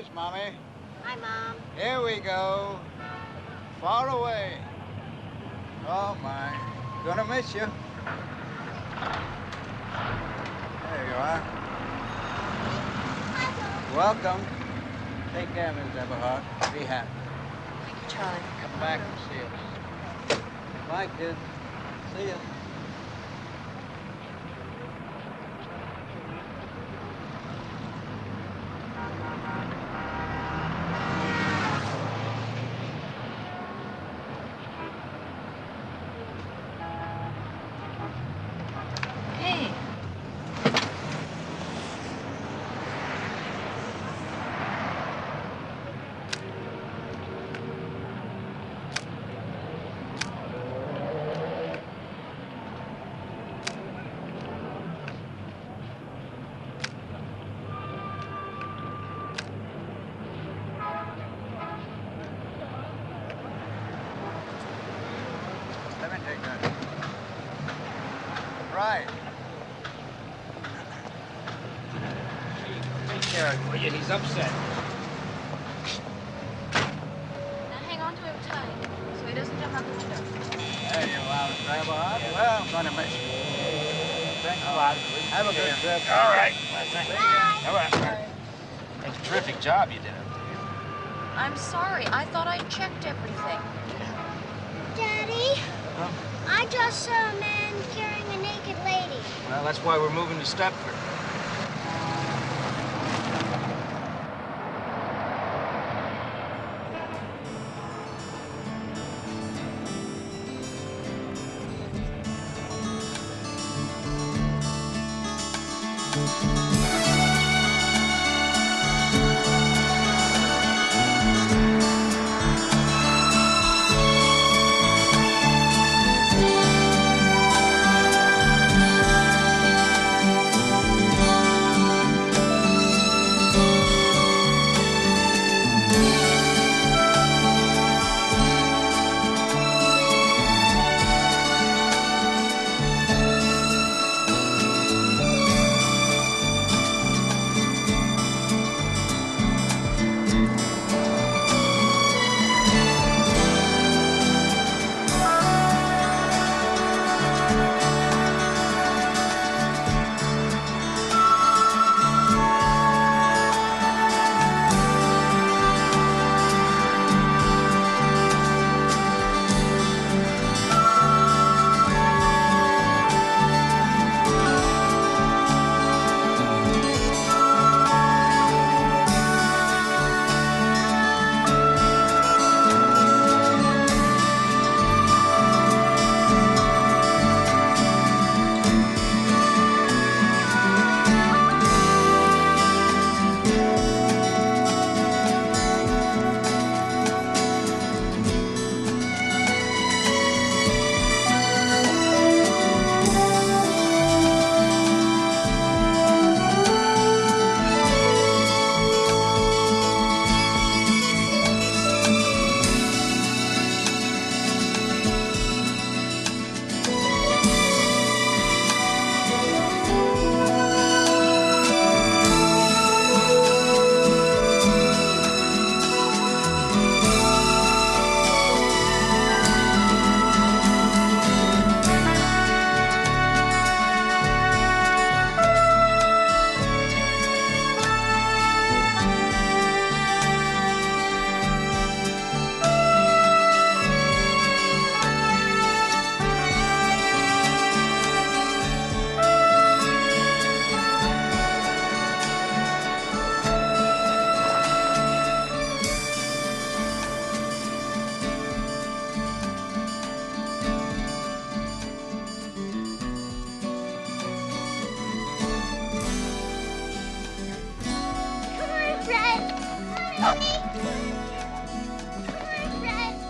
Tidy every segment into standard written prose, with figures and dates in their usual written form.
Wives, Mommy. Hi, Mom. Here we go. Far away. Oh, my. Gonna miss you. There you are. Welcome. Take care, Miss Everhart. Be happy. Thank you, Charlie. Come back and see us. Bye, kids. See ya. Hey. Let me take that. Right. Take care of him, will you? He's upset. Now hang on to him tight so he doesn't jump out the window. There you are, Miss Everhart. Well, I'm gonna miss you. Thanks a lot. Have a good trip. All right. Bye. All right. That's a terrific job you did up there. I'm sorry. I thought I checked everything. Daddy, Huh? I just saw a man carrying a naked lady. Well, that's why we're moving to Stepford.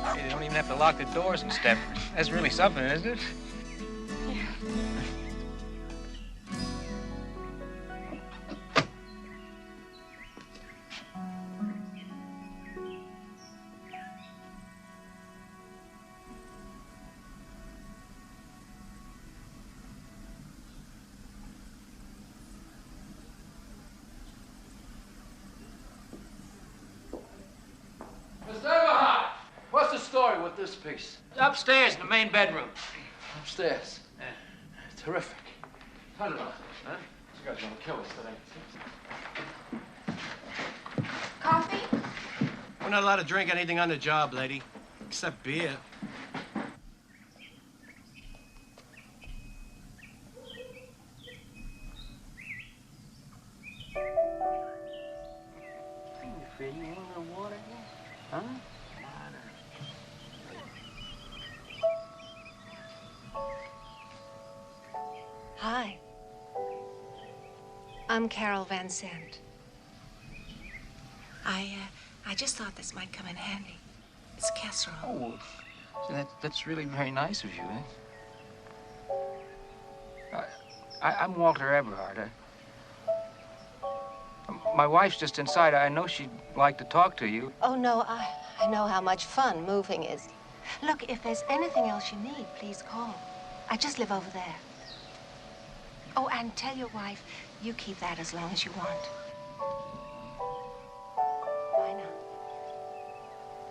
Hey, they don't even have to lock the doors in Stepford. That's really something, isn't it? this piece? Upstairs in the main bedroom. Upstairs. Yeah. Terrific. Turn it on. Huh? You guys are gonna kill us today. Coffee? We're not allowed to drink anything on the job, lady. Except beer. You want a little water here? Huh? Hi. I'm Carol Van Sant. I just thought this might come in handy. It's casserole. Oh, that's really very nice of you, eh? I'm Walter Eberhard. My wife's just inside. I know she'd like to talk to you. Oh, no, I know how much fun moving is. Look, if there's anything else you need, please call. I just live over there. Oh, and tell your wife you keep that as long as you want. Bye now.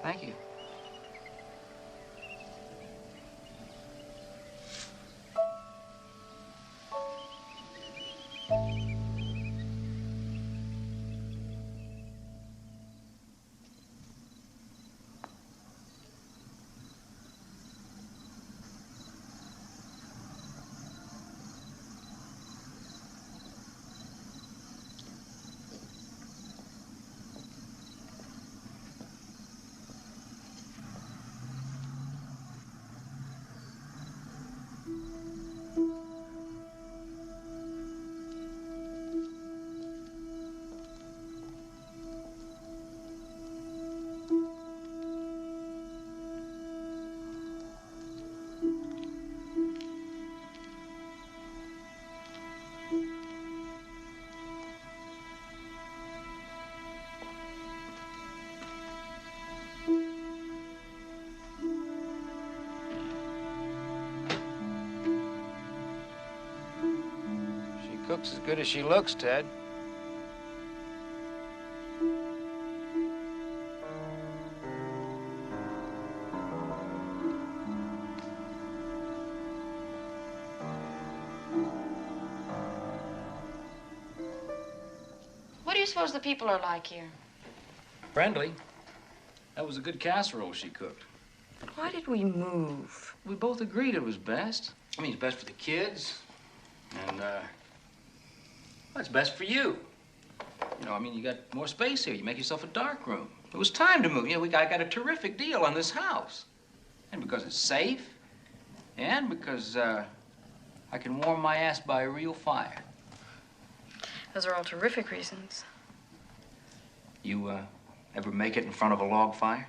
Thank you. Cooks as good as she looks, Ted. What do you suppose the people are like here? Friendly. That was a good casserole she cooked. Why did we move? We both agreed it was best. I mean, it's best for the kids. And, well, it's best for you. You know, I mean, you got more space here. You make yourself a dark room. It was time to move. You know, I got a terrific deal on this house. And because it's safe, and because, I can warm my ass by a real fire. Those are all terrific reasons. You, ever make it in front of a log fire?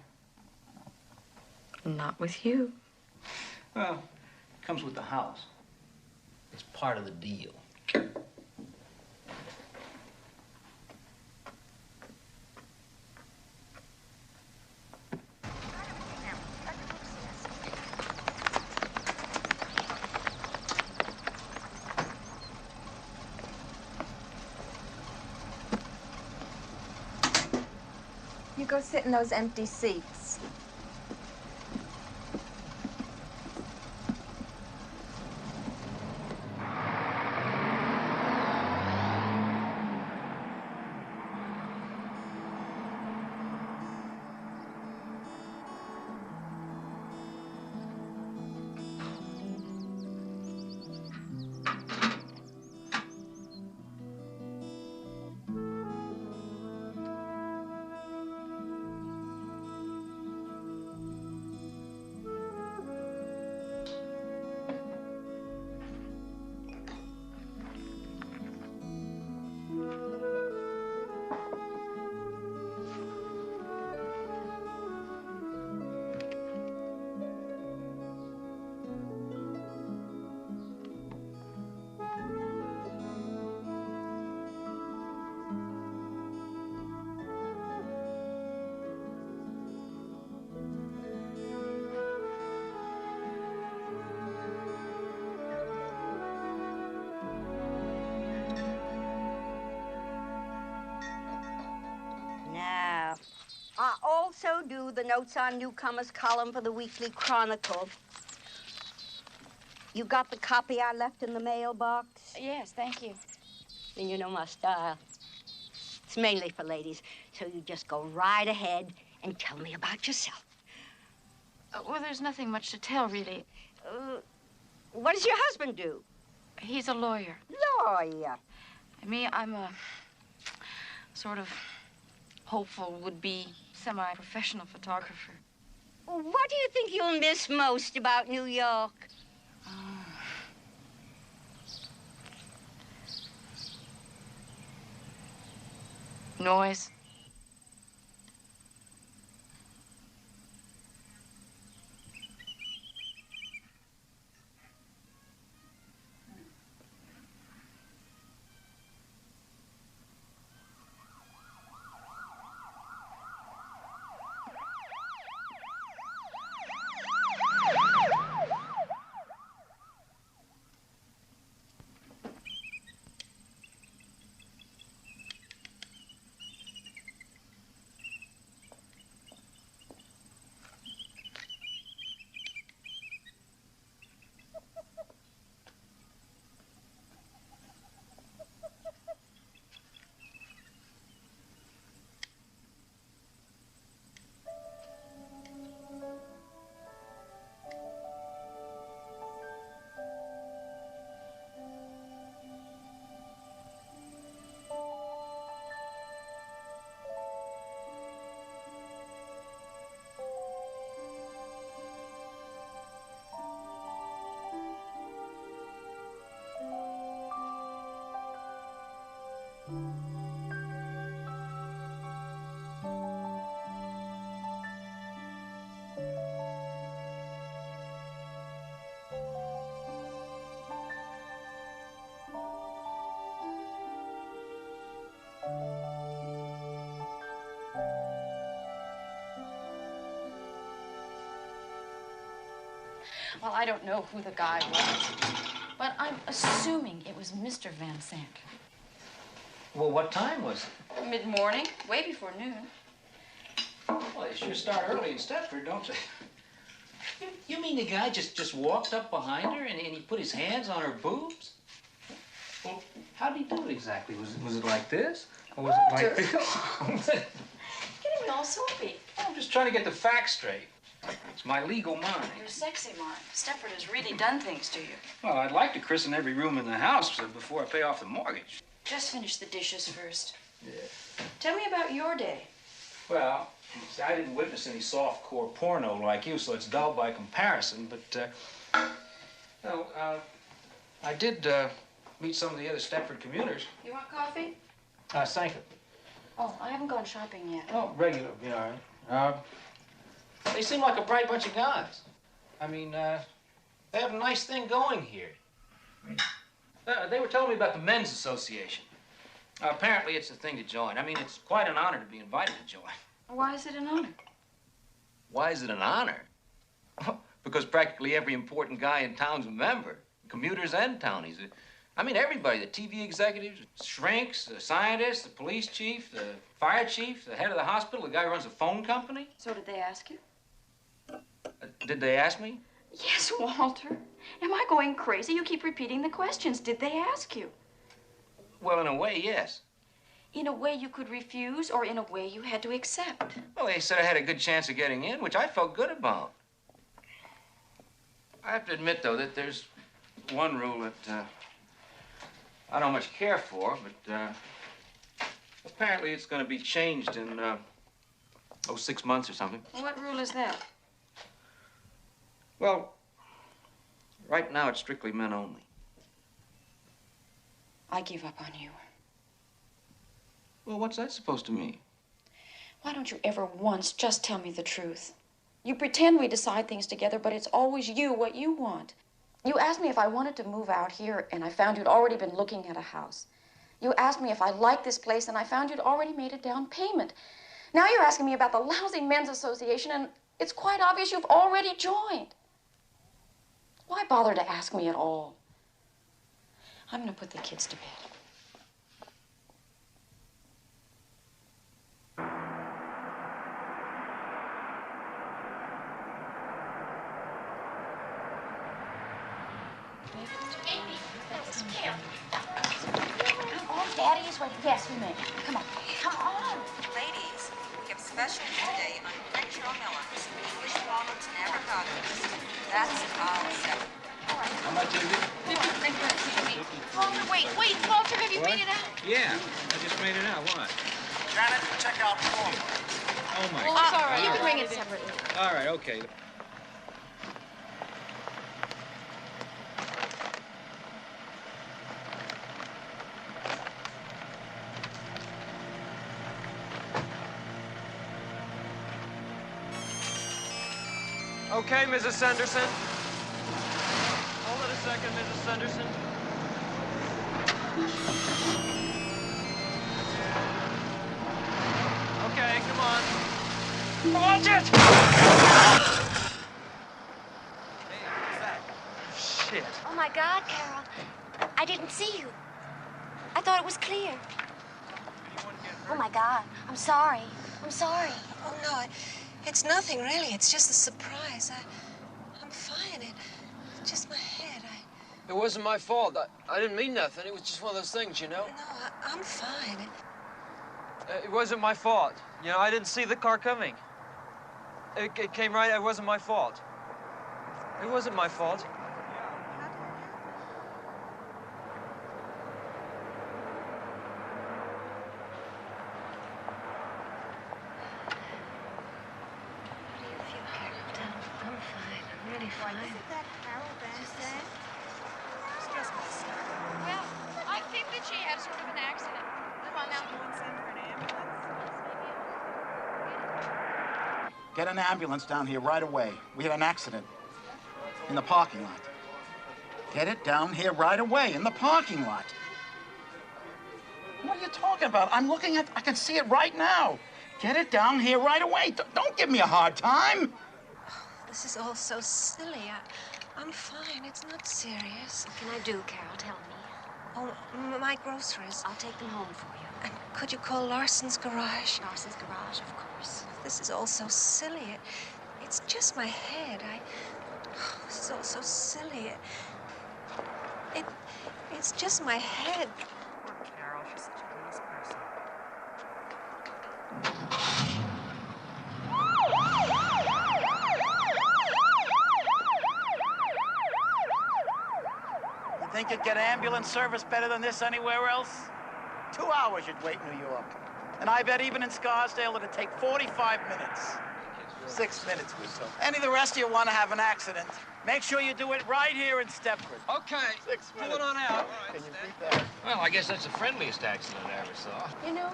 Not with you. Well, it comes with the house. It's part of the deal. You go sit in those empty seats. so do the Notes on Newcomers column for the Weekly Chronicle. You got the copy I left in the mailbox? Yes, thank you. Then you know my style. It's mainly for ladies, so you just go right ahead and tell me about yourself. Well, there's nothing much to tell, really. What does your husband do? He's a lawyer. Lawyer? Me, I'm a sort of hopeful, would-be, semi-professional photographer. What do you think you'll miss most about New York? Noise. Well, I don't know who the guy was, but I'm assuming it was Mr. Van Sant. Well, what time was it? Mid-morning, way before noon. Well, they sure start early in Stepford, don't they? You mean the guy just walked up behind her and he put his hands on her boobs? Well, how did he do it exactly? Was it like this? Or was it like this? Getting me all soapy. I'm just trying to get the facts straight. It's my legal mind. Your sexy mind. Stepford has really done things to you. Well, I'd like to christen every room in the house before I pay off the mortgage. Just finish the dishes first. Yeah. Tell me about your day. Well, see, I didn't witness any soft-core porno like you, so it's dull by comparison, but, I did, meet some of the other Stepford commuters. You want coffee? Thank you. Oh, I haven't gone shopping yet. Oh, regular, yeah, all right. They seem like a bright bunch of guys. I mean, they have a nice thing going here. They were telling me about the Men's Association. Apparently, it's a thing to join. I mean, it's quite an honor to be invited to join. Why is it an honor? Why is it an honor? Because practically every important guy in town's a member, commuters and townies. I mean, everybody, the TV executives, shrinks, the scientists, the police chief, the fire chief, the head of the hospital, the guy who runs the phone company. So did they ask you? Did they ask me? Yes, Walter. Am I going crazy? You keep repeating the questions. Did they ask you? Well, in a way, yes. In a way you could refuse, or in a way you had to accept? Well, they said I had a good chance of getting in, which I felt good about. I have to admit, though, that there's one rule that I don't much care for, but apparently it's going to be changed in, 6 months or something. What rule is that? Well, right now it's strictly men only. I give up on you. Well, what's that supposed to mean? Why don't you ever once just tell me the truth? You pretend we decide things together, but it's always you, what you want. You asked me if I wanted to move out here, and I found you'd already been looking at a house. You asked me if I liked this place, and I found you'd already made a down payment. Now you're asking me about the lousy Men's Association, and it's quite obvious you've already joined. Why bother to ask me at all? I'm going to put the kids to bed. Oh, Daddy is waiting. Yes, we may. Come on. Come on. Ladies, we have specials today on French melons. English walnuts and avocados. That's $1.07. How much is it? Walter, wait. Walter, have you made it out? Yeah, I just made it out. What? Janet, check out form. Oh, my Oh, God. it's all right. You can bring it separately. All right, okay. Okay, Mrs. Sanderson. Hold it a second, Mrs. Sanderson. Okay, come on. Watch it! Hey, what's that? Shit. Oh, my God, Carol. I didn't see you. I thought it was clear. Oh, my God. I'm sorry. I'm sorry. Oh, no, it's nothing, really. It's just a surprise. I'm fine. It's just my head. It wasn't my fault. I didn't mean nothing. It was just one of those things, you know? No, I'm fine. It wasn't my fault. You know, I didn't see the car coming. It came right. It wasn't my fault. It wasn't my fault. I'm fine. I'm really fine. Isn't that Carol Van Zandt? Well, I think that she had sort of an accident. Come on now. Get an ambulance down here right away. We had an accident in the parking lot. Get it down here right away in the parking lot. What are you talking about? I'm looking at, I can see it right now. Get it down here right away. Don't give me a hard time. This is all so silly. I'm fine. It's not serious. What can I do, Carol? Tell me. Oh, my groceries. I'll take them home for you. And could you call Larson's garage? Larson's garage, of course. This is all so silly. It's just my head. This is all so silly. It's just my head. Poor Carol. She's such a nice person. You think you'd get ambulance service better than this anywhere else? 2 hours you'd wait in New York. And I bet even in Scarsdale it'd take 45 minutes. 6 minutes or so. Any of the rest of you want to have an accident, make sure you do it right here in Stepford. Okay. 6 Pull minutes. it on out. Can you beat that? Well, I guess that's the friendliest accident I ever saw. You know,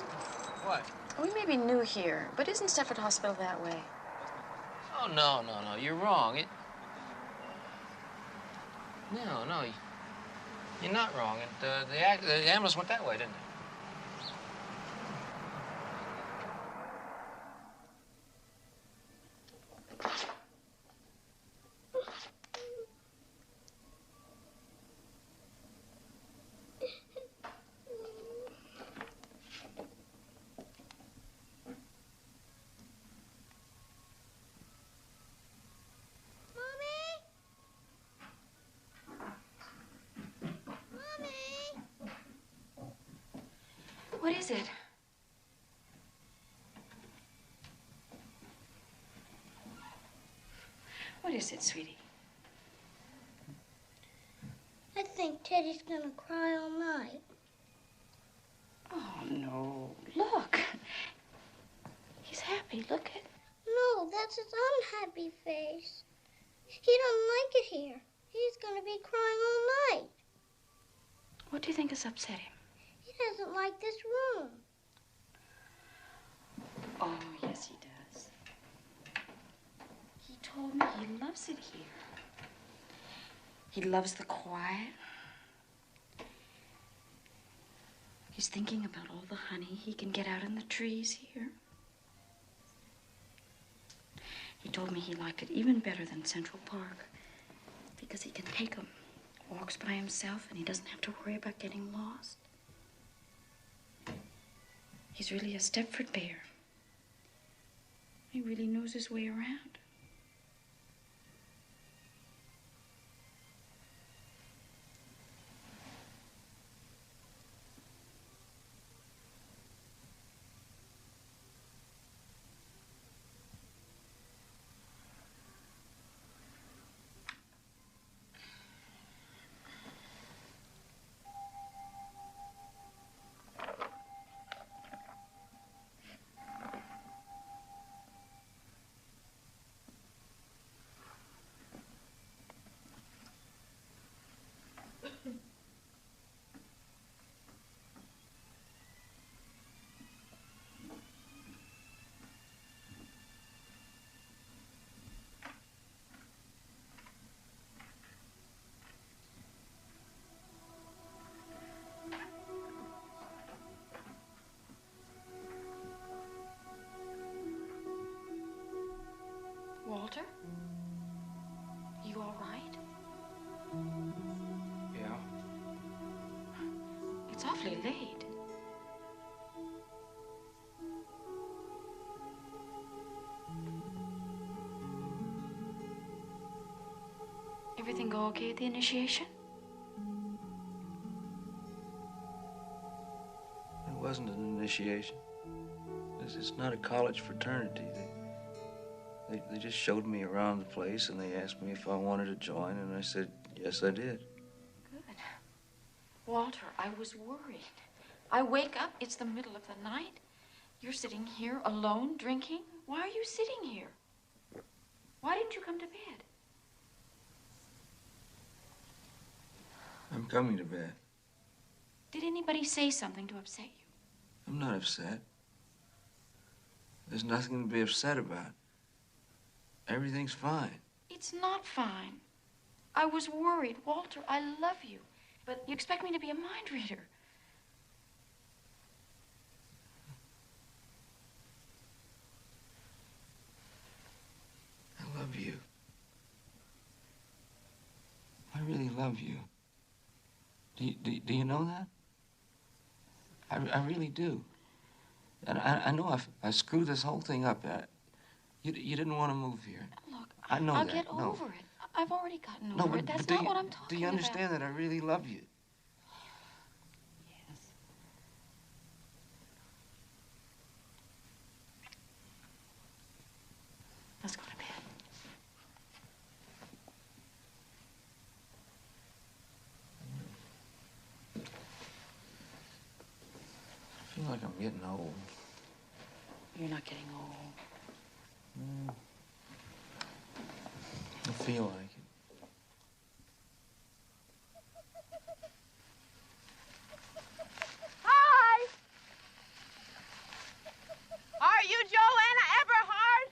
What? we may be new here, but isn't Stepford Hospital that way? Oh, no. You're wrong. No. You're not wrong. The ambulance went that way, didn't it? What is it? What is it, sweetie? I think Teddy's gonna cry all night. Oh, no. Look. He's happy. Look at... No, that's his unhappy face. He don't like it here. He's gonna be crying all night. What do you think has upset him? He doesn't like this room. Oh, yes, he does. He told me he loves it here. He loves the quiet. He's thinking about all the honey he can get out in the trees here. He told me he liked it even better than Central Park because he can take him, walks by himself, and he doesn't have to worry about getting lost. He's really a Stepford bear. He really knows his way around. awfully late. Everything go okay at the initiation? It wasn't an initiation. It's not a college fraternity. They just showed me around the place, and they asked me if I wanted to join, and I said, yes, I did. Good. Walter, I was worried. I wake up, it's the middle of the night. You're sitting here alone, drinking. Why are you sitting here? Why didn't you come to bed? I'm coming to bed. Did anybody say something to upset you? I'm not upset. There's nothing to be upset about. Everything's fine. It's not fine. I was worried. Walter, I love you. But you expect me to be a mind reader. I love you. I really love you. Do you know that? I really do. And I know I screwed this whole thing up. You didn't want to move here. Look, I know I'll that. get No. over it. I've already gotten No, over but, it. That's but not what I'm talking about. do you understand that I really love you? Yes. Let's go to bed. I feel like I'm getting old. You're not getting old. I feel like it. Hi! Are you Joanna Everhart?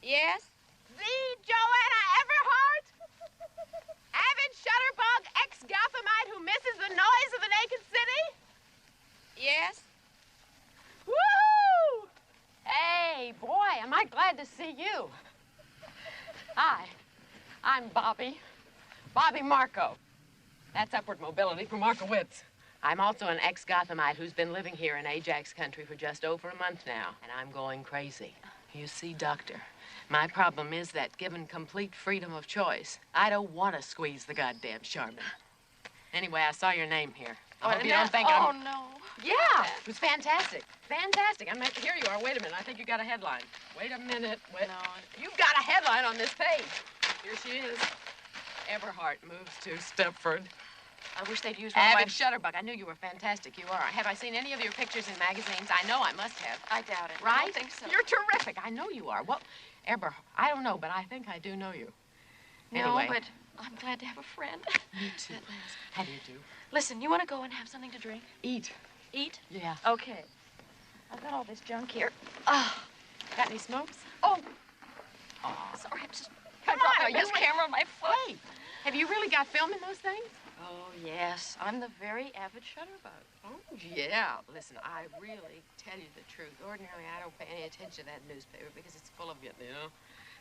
Yes. The Joanna Everhart? Avid shutterbug ex-Gothamite who misses the noise of the naked city? Yes. Woo! Hey, boy, am I glad to see you. Hi, I'm Bobby Marco. That's upward mobility for Markowitz. I'm also an ex-Gothamite who's been living here in Ajax country for just over a month now, and I'm going crazy. You see, Doctor, my problem is that given complete freedom of choice, I don't want to squeeze the goddamn Charmin. Anyway, I saw your name here. I hope you don't think I'm... Oh, no. Yeah, it was fantastic. Fantastic. Here you are. Wait a minute. I think you got a headline. Wait a minute. Wait. No. You've got a headline on this page. Here she is. Everhart moves to Stepford. I wish they'd use one of Avid my... shutterbug. I knew you were fantastic. You are. Have I seen any of your pictures in magazines? I know I must have. I doubt it. Right? I don't think so. You're terrific. I know you are. Well, Everhart, I don't know, but I think I do know you. No, Anyway. but I'm glad to have a friend. Me too. How do you do? Listen, you want to go and have something to drink? Eat. Eat? Yeah. Okay. I've got all this junk here. Got any smokes? Oh. Sorry, I just... Come dropped on, my best camera on my foot. Hey, have you really got film in those things? Oh, yes. I'm the very avid shutterbug. Oh, yeah. Listen, I really tell you the truth. Ordinarily, I don't pay any attention to that newspaper because it's full of you know.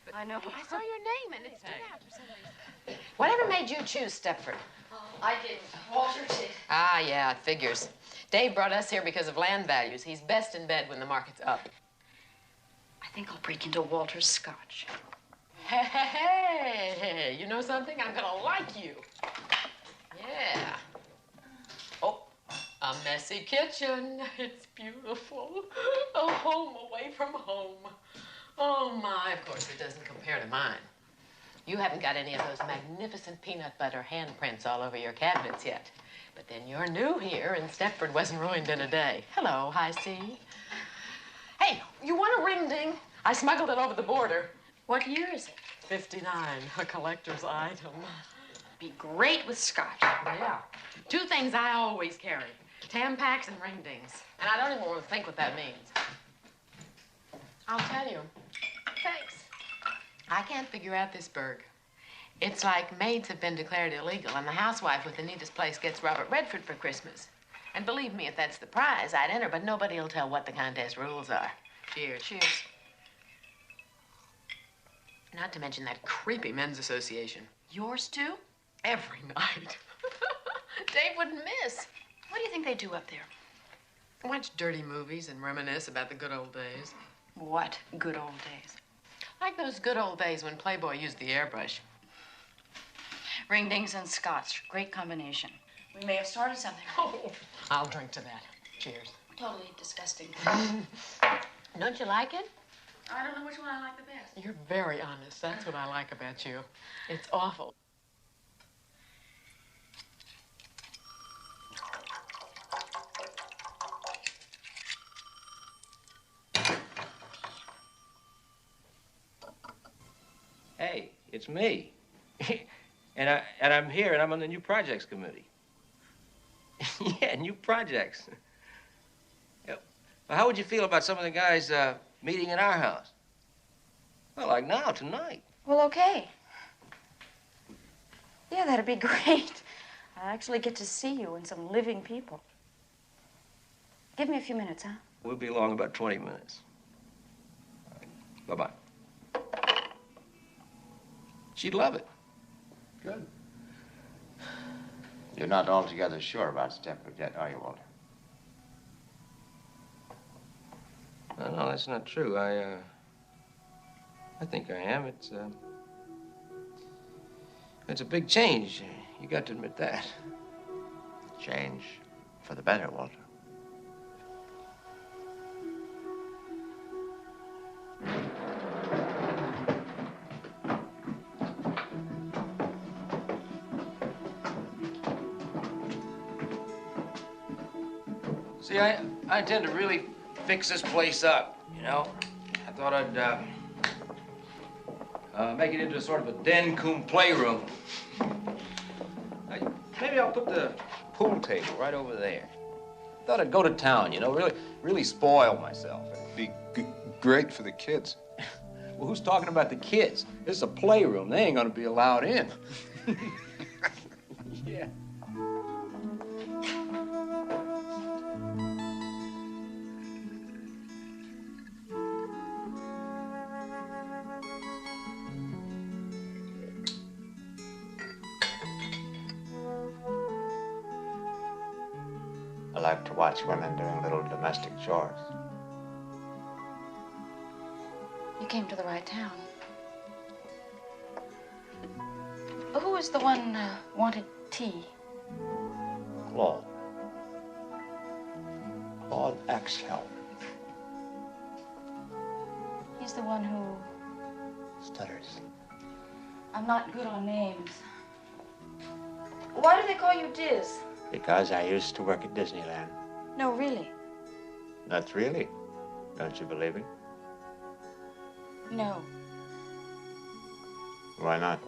But I know. I saw your name and it stood out for some reason. Whatever made you choose Stepford? Oh, I didn't. Walter did. Ah, yeah, it figures. Dave brought us here because of land values. He's best in bed when the market's up. I think I'll break into Walter's scotch. Hey, you know something? I'm gonna like you. Yeah. Oh, a messy kitchen. It's beautiful. A home away from home. Oh, my. Of course, it doesn't compare to mine. You haven't got any of those magnificent peanut butter handprints all over your cabinets yet. But then you're new here, and Stepford wasn't ruined in a day. Hello, High C. Hey, you want a ring ding? I smuggled it over the border. What year is it? 59, a collector's item. Be great with scotch. Yeah. Two things I always carry. Tampaks and ring dings. And I don't even want to think what that means. I'll tell you. Thanks. I can't figure out this burg. It's like maids have been declared illegal, and the housewife with the neatest place gets Robert Redford for Christmas. And believe me, if that's the prize, I'd enter, but nobody will tell what the contest rules are. Cheers. Cheers. Not to mention that creepy men's association. Yours, too? Every night. Dave wouldn't miss. What do you think they do up there? Watch dirty movies and reminisce about the good old days. What good old days? Like those good old days when Playboy used the airbrush. Ring-dings and scotch. Great combination. We may have started something. Oh, I'll drink to that. Cheers. Totally disgusting. Don't you like it? I don't know which one I like the best. You're very honest. That's what I like about you. It's awful. Hey, it's me. and I'm here, and I'm on the new projects committee. Yeah, new projects. Yeah. Well, how would you feel about some of the guys meeting in our house? Well, like now, tonight. Well, okay. Yeah, that'd be great. I actually get to see you and some living people. Give me a few minutes, huh? We'll be along about 20 minutes. Bye-bye. She'd love it. Good. You're not altogether sure about Stepford yet, are you, Walter? No, that's not true. I think I am. It's a big change. You got to admit that. Change for the better, Walter. See, I intend to really fix this place up, you know? I thought I'd make it into sort of a den cum playroom. Maybe I'll put the pool table right over there. Thought I'd go to town, you know, really spoil myself. Be great for the kids. Well, who's talking about the kids? This is a playroom. They ain't gonna be allowed in. Yeah. I like to watch women doing little domestic chores. You came to the right town. Who was the one wanted tea? Claude. Claude Axel. He's the one who... Stutters. I'm not good on names. Why do they call you Diz? Because I used to work at Disneyland. No, really. That's really. Don't you believe it? No. Why not?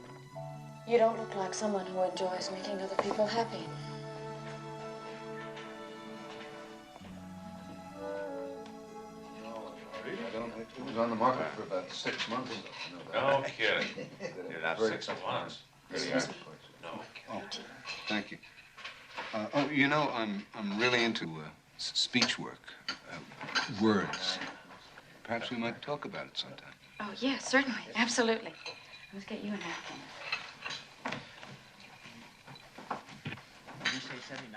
You don't look like someone who enjoys making other people happy. It was on the market for about 6 months. No kidding. You're not 6 months. Excuse me. No. Oh, thank you. You know, I'm really into speech work, words. Perhaps we might talk about it sometime. Oh, yes, certainly. Absolutely. Let's get you a napkin.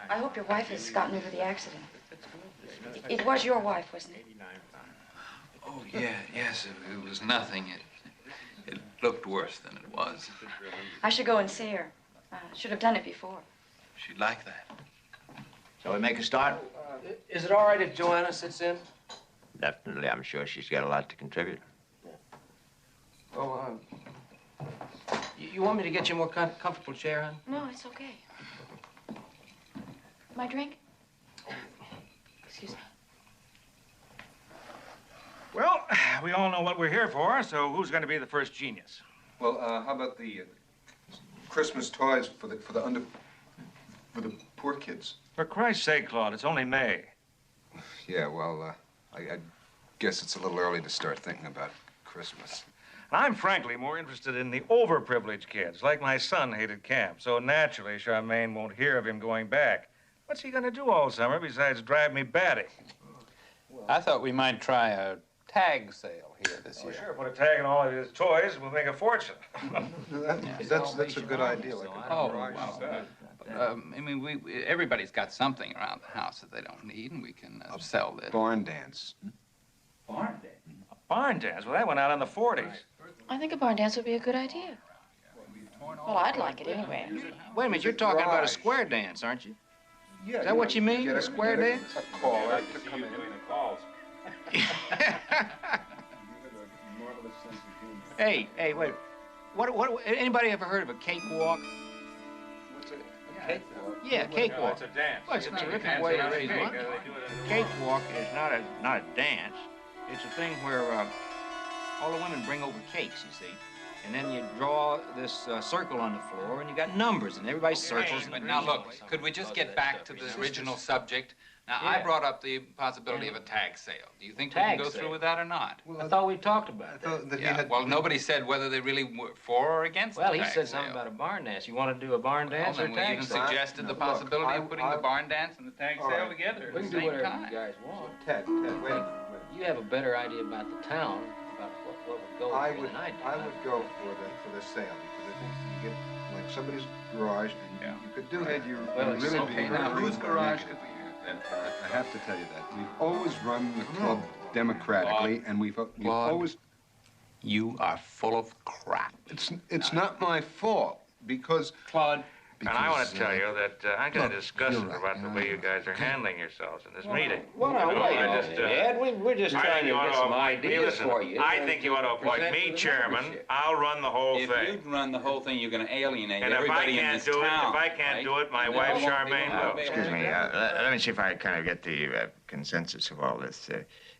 I hope your wife has gotten over the accident. It was your wife, wasn't it? Oh, yeah, yes, it was nothing. It looked worse than it was. I should go and see her. Should have done it before. She'd like that. Shall we make a start? Is it all right if Joanna sits in? Definitely. I'm sure she's got a lot to contribute. Well, you want me to get you a more comfortable chair, hon? No, it's okay. My drink? Excuse me. Well, we all know what we're here for, so who's going to be the first genius? Well, how about the Christmas toys for the poor kids? For Christ's sake, Claude, it's only May. Yeah, well, I guess it's a little early to start thinking about Christmas. I'm frankly more interested in the overprivileged kids, like my son hated camp. So naturally, Charmaine won't hear of him going back. What's he going to do all summer besides drive me batty? I thought we might try a tag sale here this year. Sure, put a tag on all of his toys, we'll make a fortune. That's a good idea. Like Oh, wow. I mean, everybody's got something around the house that they don't need, and we can sell this. Barn dance. Barn dance? A barn dance? Well, that went out in the 40s. I think a barn dance would be a good idea. Well, I'd like it anyway. Wait a minute, you're talking about a square dance, aren't you? Yeah. Is that what you mean, a square dance? A caller to come in. Hey, wait. What, anybody ever heard of a cakewalk? What's it? Cakewalk? Yeah, cakewalk. It's a dance. Well, it's a terrific way to raise money. Cakewalk is not a dance. It's a thing where all the women bring over cakes, you see. And then you draw this circle on the floor, and you got numbers, and everybody circles. But now look, could we just get back to the original subject? Now, I brought up the possibility of a tag sale. Do you think we can go through with that or not? Well, I thought we talked about that. Yeah, well, nobody said whether they really were for or against the Well, tag he said sale. something about a barn dance. You want to do a barn dance or a We tag even sale? suggested the possibility of putting the barn dance and the tag All sale right. together We at can the do same whatever time. you guys want. Ted, wait. You have a better idea about the town, about what would go I here would than I do. I would go for the sale because I think you get like somebody's garage and you could do that. You Well, really it's be okay. Now, whose garage negative. did we use? I have to tell you that we've always run the club democratically, and we've Claude, always. You are full of crap. It's not my fault because Claude. And I want to tell you that I'm kind of look, disgusted you're right, about the way you guys are handling yourselves in this meeting. Well, You know, wait I a just, minute, Ed. We're just I trying think to you ought get to some appoint me. ideas Listen, for you. I think you ought to appoint Present me to the chairman. membership. I'll run the whole If thing. you run the whole thing, you're going to alienate And if I everybody in can't this do it, town. if I can't right? do it, my And wife they won't Charmaine be- will. Excuse me, let me see if I kind of get the consensus of all this.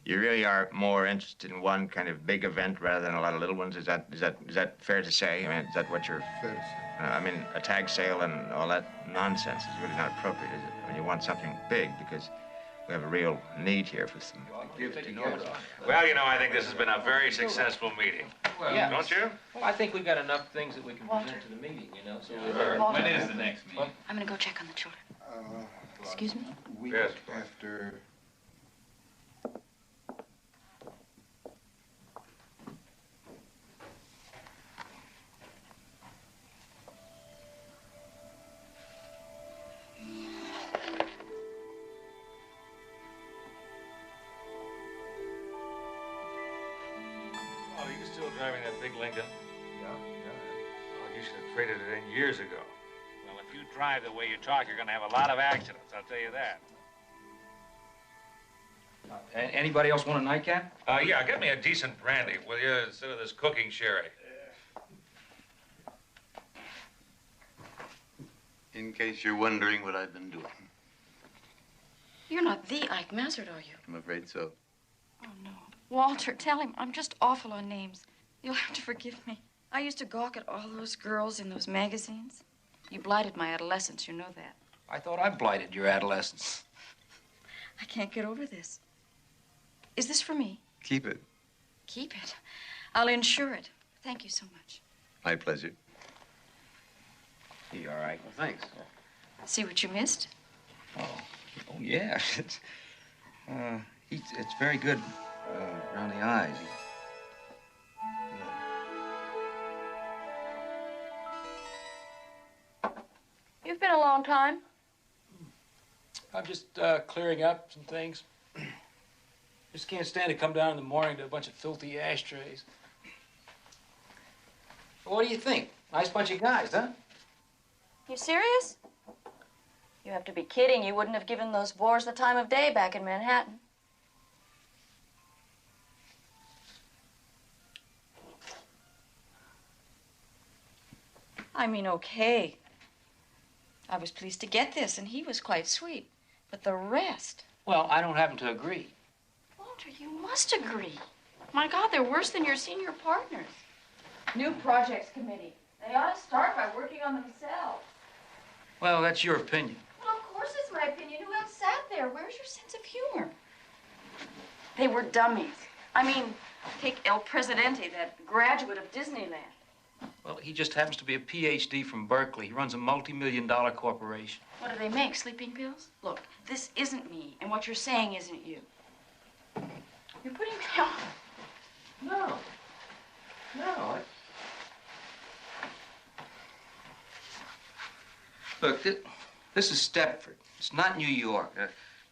You really are more interested in one kind of big event rather than a lot of little ones. Is that fair to say? I mean, is that what you're... Fair to say. I mean, a tag sale and all that nonsense is really not appropriate, is it? I mean, you want something big because we have a real need here for some... Well, you know, I think this has been a very successful meeting. Yeah. Don't you? Well, I think we've got enough things that we can present to the meeting, you know, so When is the next meeting? I'm going to go check on the children. Excuse me? Week Yes. after. Oh, are you still driving that big Lincoln? Yeah. Oh, you should have traded it in years ago. Well, if you drive the way you talk, you're going to have a lot of accidents, I'll tell you that. Anybody else want a nightcap? Yeah, get me a decent brandy, will you, instead of this cooking sherry. In case you're wondering what I've been doing. You're not the Ike Mazzard, are you? I'm afraid so. Oh, no. Walter, tell him I'm just awful on names. You'll have to forgive me. I used to gawk at all those girls in those magazines. You blighted my adolescence, you know that. I thought I blighted your adolescence. I can't get over this. Is this for me? Keep it. Keep it. I'll insure it. Thank you so much. My pleasure. You all right? Well, thanks. See what you missed? Oh yeah. It's very good around the eyes. You've been a long time. I'm just clearing up some things. Just can't stand to come down in the morning to a bunch of filthy ashtrays. Well, what do you think? Nice bunch of guys, huh? You serious? You have to be kidding. You wouldn't have given those bores the time of day back in Manhattan. I mean, okay. I was pleased to get this, and he was quite sweet. But the rest... Well, I don't happen to agree. Walter, you must agree. My God, they're worse than your senior partners. New Projects Committee. They ought to start by working on themselves. Well, that's your opinion. Well, of course it's my opinion. Who else sat there? Where's your sense of humor? They were dummies. I mean, take El Presidente, that graduate of Disneyland. Well, he just happens to be a PhD from Berkeley. He runs a multi-million-dollar corporation. What do they make, sleeping pills? Look, this isn't me, and what you're saying isn't you. You're putting me off. No. No. Look, This is Stepford. It's not New York.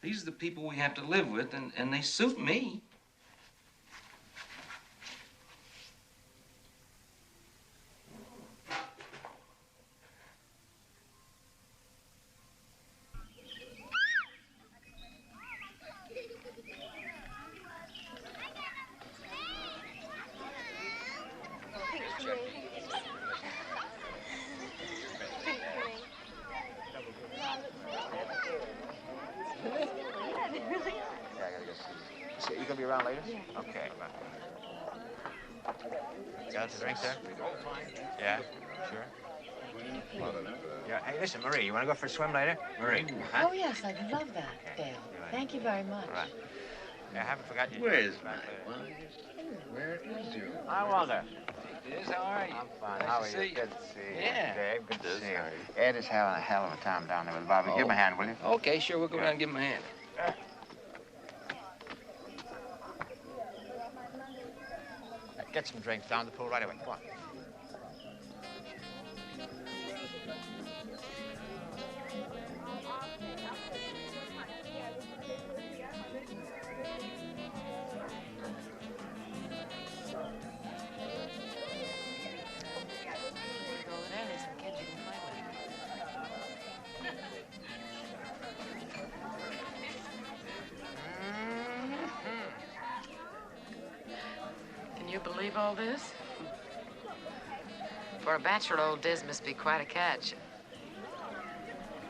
These are the people we have to live with, and they suit me. You gonna be around later? Yeah. Okay. Got the drink there? Yeah, sure. Yeah. Hey, listen, Marie, you want to go for a swim later? Marie. Huh? Oh, yes, I'd love that, Dale. Thank you very much. All right. Yeah, I haven't forgotten you. Where's my wife? Where is your... Hi, Walter. Liz, how are you? I'm fine. Nice How to are see you? you. Good to see you. Yeah. Dave, good to see you. Ed is having a hell of a time down there with Bobby. Give him a hand, will you? Okay, sure. We'll go down and give him a hand. Get some drinks down the pool right away. Come on. Can you believe all this? For a bachelor, old Diz must be quite a catch.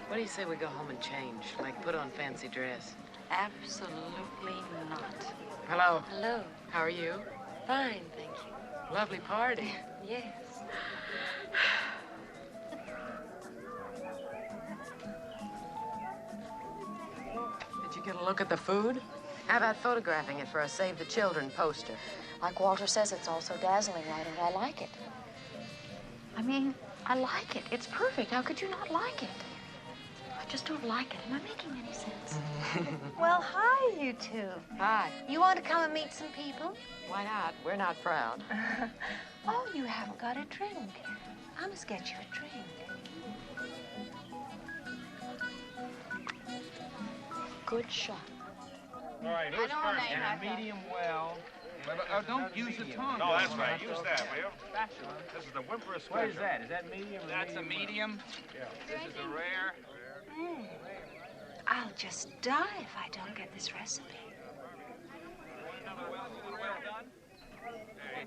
What do you say we go home and change? Like put on fancy dress? Absolutely not. Hello. Hello. How are you? Fine, thank you. Lovely party. Yes. Did you get a look at the food? How about photographing it for a Save the Children poster? Like Walter says, it's all so dazzling. Why don't I like it? I mean, I like it. It's perfect. How could you not like it? I just don't like it. Am I making any sense? Well, hi, you two. Hi. You want to come and meet some people? Why not? We're not proud. Oh, you haven't got a drink. I must get you a drink. Good shot. All right, who's first? And a medium well. Don't use the tongue. No, that's right. Use that, will you? This is the Whimper Special. What is that? Is that medium or That's a medium. Yeah. This is a rare. I'll just die if I don't get this recipe. Hey,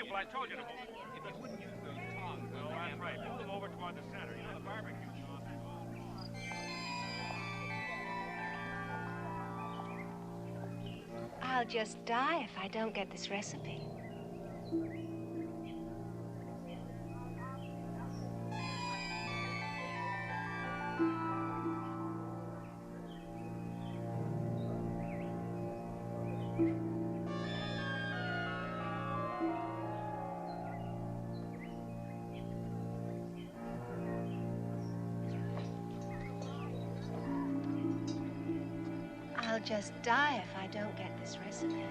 well, I told you to move. If you wouldn't use those tongs, though, that's right. Move them over toward the center. You know, the barbecue sauce. I'll just die if I don't get this recipe. I'll just die if I don't get this recipe.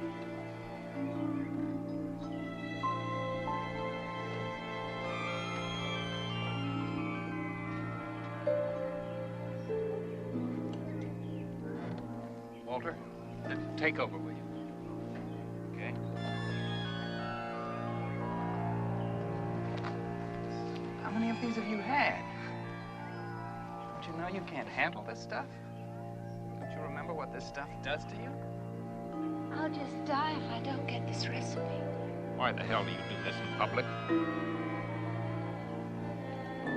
Walter, take over, will you? Okay. How many of these have you had? Don't you know you can't handle this stuff? Don't you remember what this stuff does to you? I'll just die if I don't get this recipe. Why the hell do you do this in public?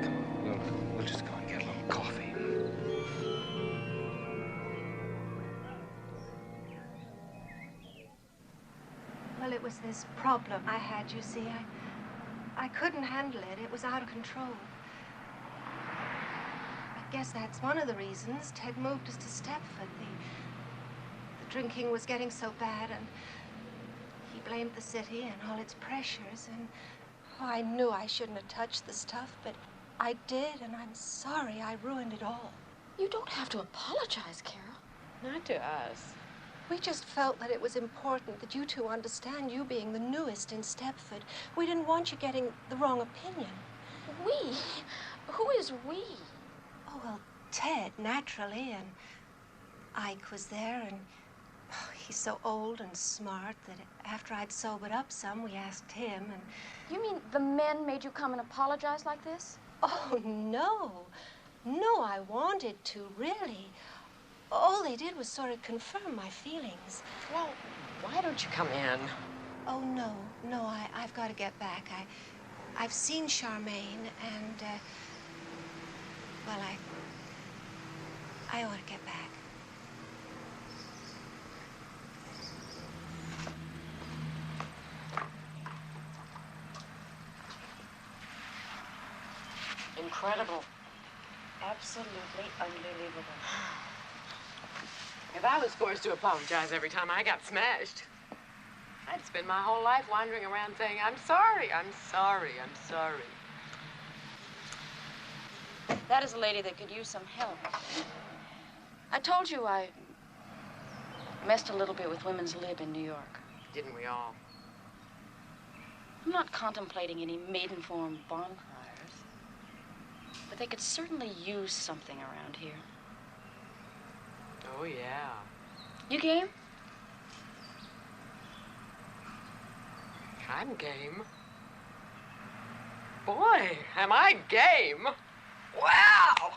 Come on, we'll just go and get a little coffee. Well, it was this problem I had, you see. I couldn't handle it. It was out of control. I guess that's one of the reasons Ted moved us to Stepford. The drinking was getting so bad, and he blamed the city and all its pressures, and oh, I knew I shouldn't have touched the stuff, but I did, and I'm sorry I ruined it all. You don't have to apologize, Carol. Not to us. We just felt that it was important that you two understand, you being the newest in Stepford. We didn't want you getting the wrong opinion. We? Who is we? Oh, Oh, well, Ted, naturally, and Ike was there, and he's so old and smart that after I'd sobered up some, we asked him, and... You mean the men made you come and apologize like this? Oh, no. No, I wanted to, really. All they did was sort of confirm my feelings. Well, why don't you come in? Oh, no. No, I've got to get back. I've seen Charmaine, and, well, I ought to get back. Incredible. Absolutely unbelievable. If I was forced to apologize every time I got smashed, I'd spend my whole life wandering around saying, I'm sorry, I'm sorry, I'm sorry. That is a lady that could use some help. I told you I messed a little bit with Women's Lib in New York. Didn't we all? I'm not contemplating any maiden-form bonfires, but they could certainly use something around here. Oh, yeah. You game? I'm game. Boy, am I game. Wow!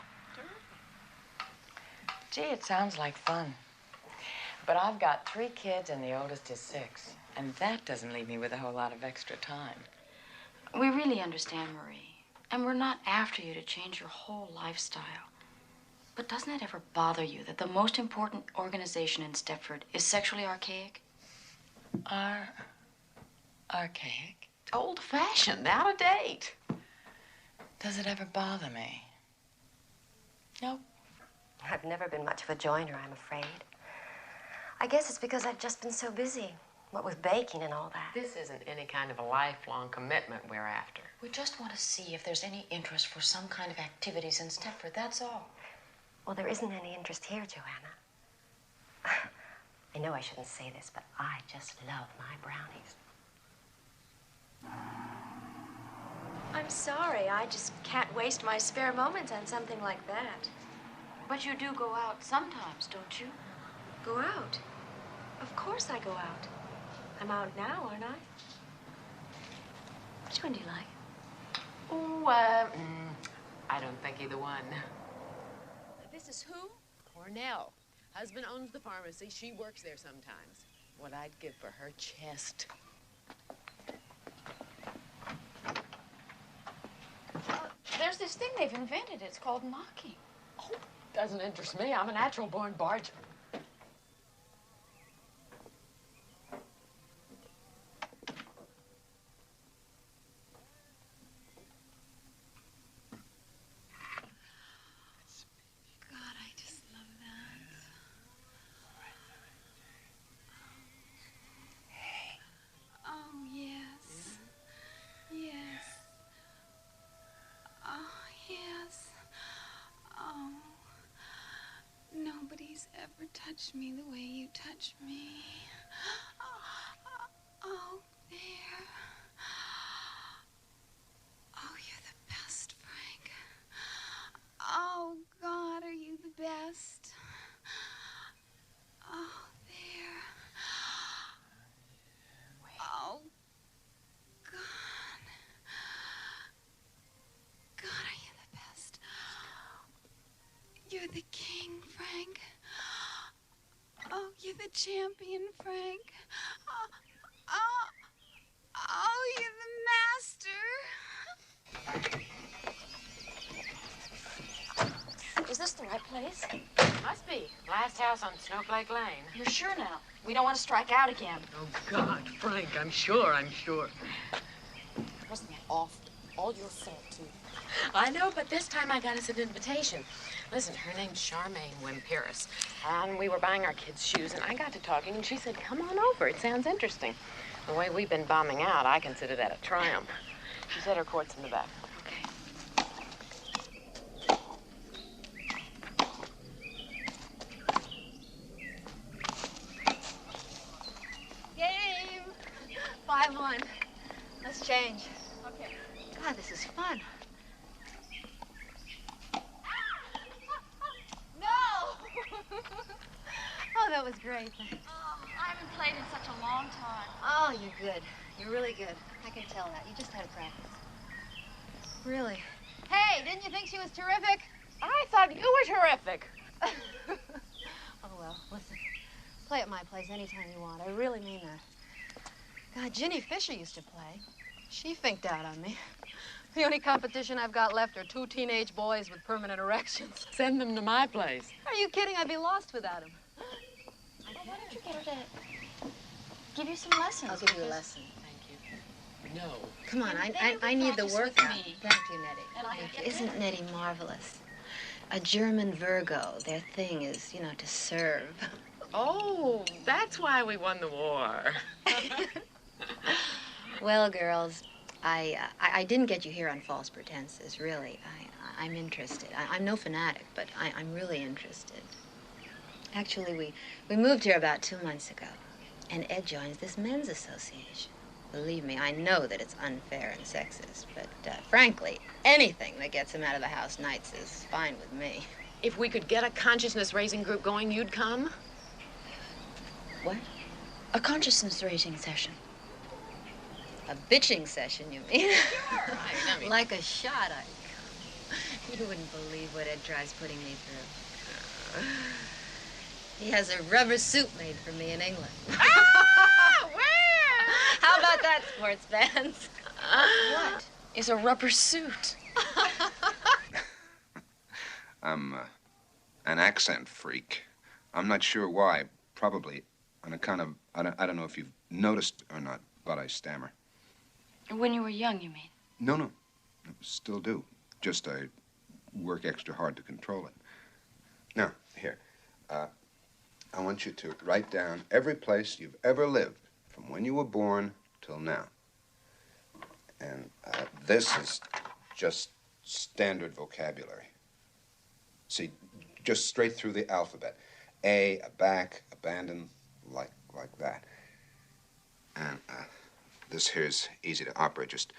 Gee, it sounds like fun. But I've got 3 kids and the oldest is 6. And that doesn't leave me with a whole lot of extra time. We really understand, Marie. And we're not after you to change your whole lifestyle. But doesn't it ever bother you that the most important organization in Stepford is sexually archaic? Archaic? Old-fashioned, out of date. Does it ever bother me? Nope. I've never been much of a joiner, I'm afraid. I guess it's because I've just been so busy, what with baking and all that. This isn't any kind of a lifelong commitment we're after. We just want to see if there's any interest for some kind of activities in Stepford, that's all. Well, there isn't any interest here, Joanna. I know I shouldn't say this, but I just love my brownies. I'm sorry. I just can't waste my spare moments on something like that. But you do go out sometimes, don't you? Go out? Of course I go out. I'm out now, aren't I? Which one do you like? Oh, I don't think either one. This is who? Cornell. Husband owns the pharmacy. She works there sometimes. What I'd give for her chest. There's this thing they've invented. It's called knocking. Oh, doesn't interest me. I'm a natural-born barger. God, I just love that. Oh, yes. Yes. Oh, yes. Oh. Nobody's ever touched me the way you touch me. Oh, there. Oh, you're the best, Frank. Oh, God, are you the best? Oh, there. Oh, God. God, are you the best? You're the king, Frank. Oh, you're the champion, Frank. Oh, you're the master. Is this the right place? Must be. Last house on Snowflake Lane. You're sure now? We don't want to strike out again. Oh, God, Frank, I'm sure. Wasn't that awful? All your fault, too. I know, but this time I got us an invitation. Listen, her name's Charmaine Wimperis, and we were buying our kids' shoes, and I got to talking, and she said, come on over. It sounds interesting. The way we've been bombing out, I consider that a triumph. She said her court's in the back. Game. 5-1. Let's change. Okay. God, this is fun. that was great. I haven't played in such a long time. Oh, you're good. You're really good. I can tell that. You just had to practice. Really. Hey, didn't you think she was terrific? I thought you were terrific. Oh, well, listen. Play at my place anytime you want. I really mean that. God, Ginny Fisher used to play. She finked out on me. The only competition I've got left are 2 teenage boys with permanent erections. Send them to my place. Are you kidding? I'd be lost without them. Well, why don't you get her to give you some lessons? I'll give you a lesson. Thank you. No. Come on, I need the workout. Thank you, Nettie. Thank you. Isn't Nettie marvelous? A German Virgo. Their thing is, to serve. Oh, that's why we won the war. Well, girls, I didn't get you here on false pretenses, really. I'm interested. I'm no fanatic, but I'm really interested. Actually, we moved here about 2 months ago, and Ed joins this men's association. Believe me, I know that it's unfair and sexist, but frankly, anything that gets him out of the house nights is fine with me. If we could get a consciousness-raising group going, you'd come? What? A consciousness-raising session. A bitching session, you mean? Right, I mean... Like a shot, I'd come. You wouldn't believe what Ed tries putting me through. He has a rubber suit made for me in England. Ah! Where? How about that, sports fans? What is a rubber suit? I'm an accent freak. I'm not sure why. Probably on account of, I don't know if you've noticed or not, but I stammer. When you were young, you mean? No. I still do. Just I work extra hard to control it. Now, here. I want you to write down every place you've ever lived from when you were born till now. And this is just standard vocabulary. See, just straight through the alphabet. Aback, abandon, like that. And this here's easy to operate. Just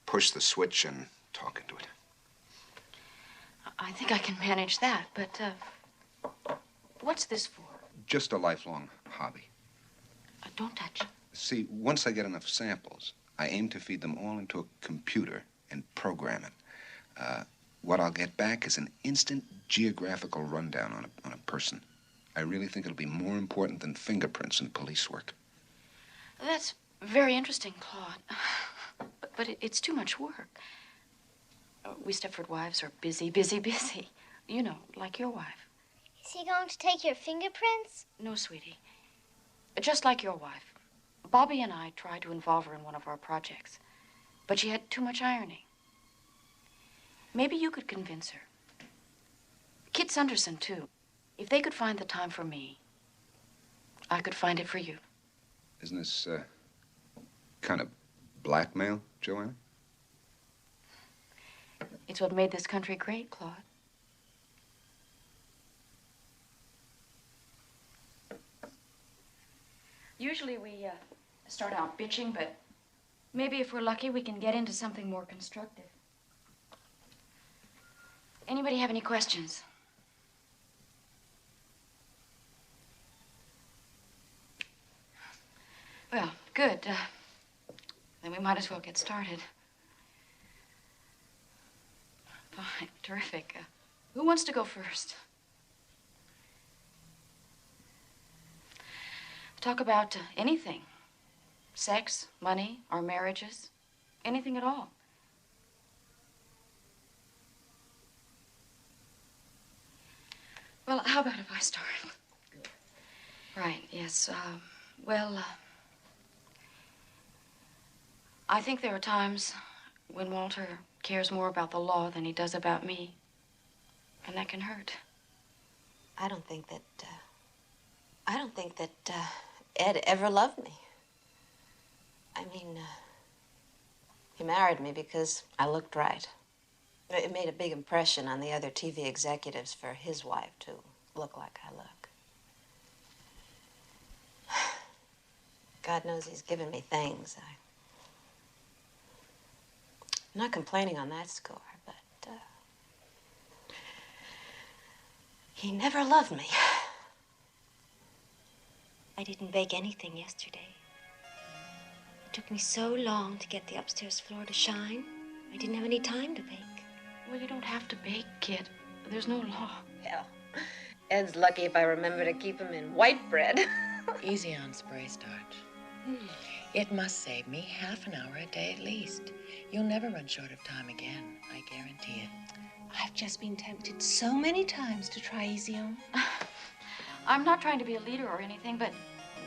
push the switch and talk into it. I think I can manage that, but what's this for? Just a lifelong hobby. Don't touch it. See, once I get enough samples, I aim to feed them all into a computer and program it. What I'll get back is an instant geographical rundown on a person. I really think it'll be more important than fingerprints in police work. That's very interesting, Claude. But it's too much work. We Stepford Wives are busy. You know, like your wife. Is he going to take your fingerprints? No, sweetie. Just like your wife. Bobby and I tried to involve her in one of our projects, but she had too much ironing. Maybe you could convince her. Kit Sunderson, too. If they could find the time for me, I could find it for you. Isn't this kind of blackmail, Joanna? It's what made this country great, Claude. Usually we start out bitching, but maybe if we're lucky, we can get into something more constructive. Anybody have any questions? Well, good. Then we might as well get started. Fine, terrific. Who wants to go first? Talk about anything. Sex, money, our marriages, anything at all. Well, how about if I start? Right, yes. I think there are times when Walter cares more about the law than he does about me. And that can hurt. I don't think that Ed ever loved me. I mean, he married me because I looked right. It made a big impression on the other TV executives for his wife to look like I look. God knows he's given me things. I'm not complaining on that score, but he never loved me. I didn't bake anything yesterday. It took me so long to get the upstairs floor to shine. I didn't have any time to bake. Well, you don't have to bake, kid. There's no law. Hell, Ed's lucky if I remember to keep him in white bread. Easy on spray starch. It must save me half an hour a day at least. You'll never run short of time again, I guarantee it. I've just been tempted so many times to try Easy On. I'm not trying to be a leader or anything, but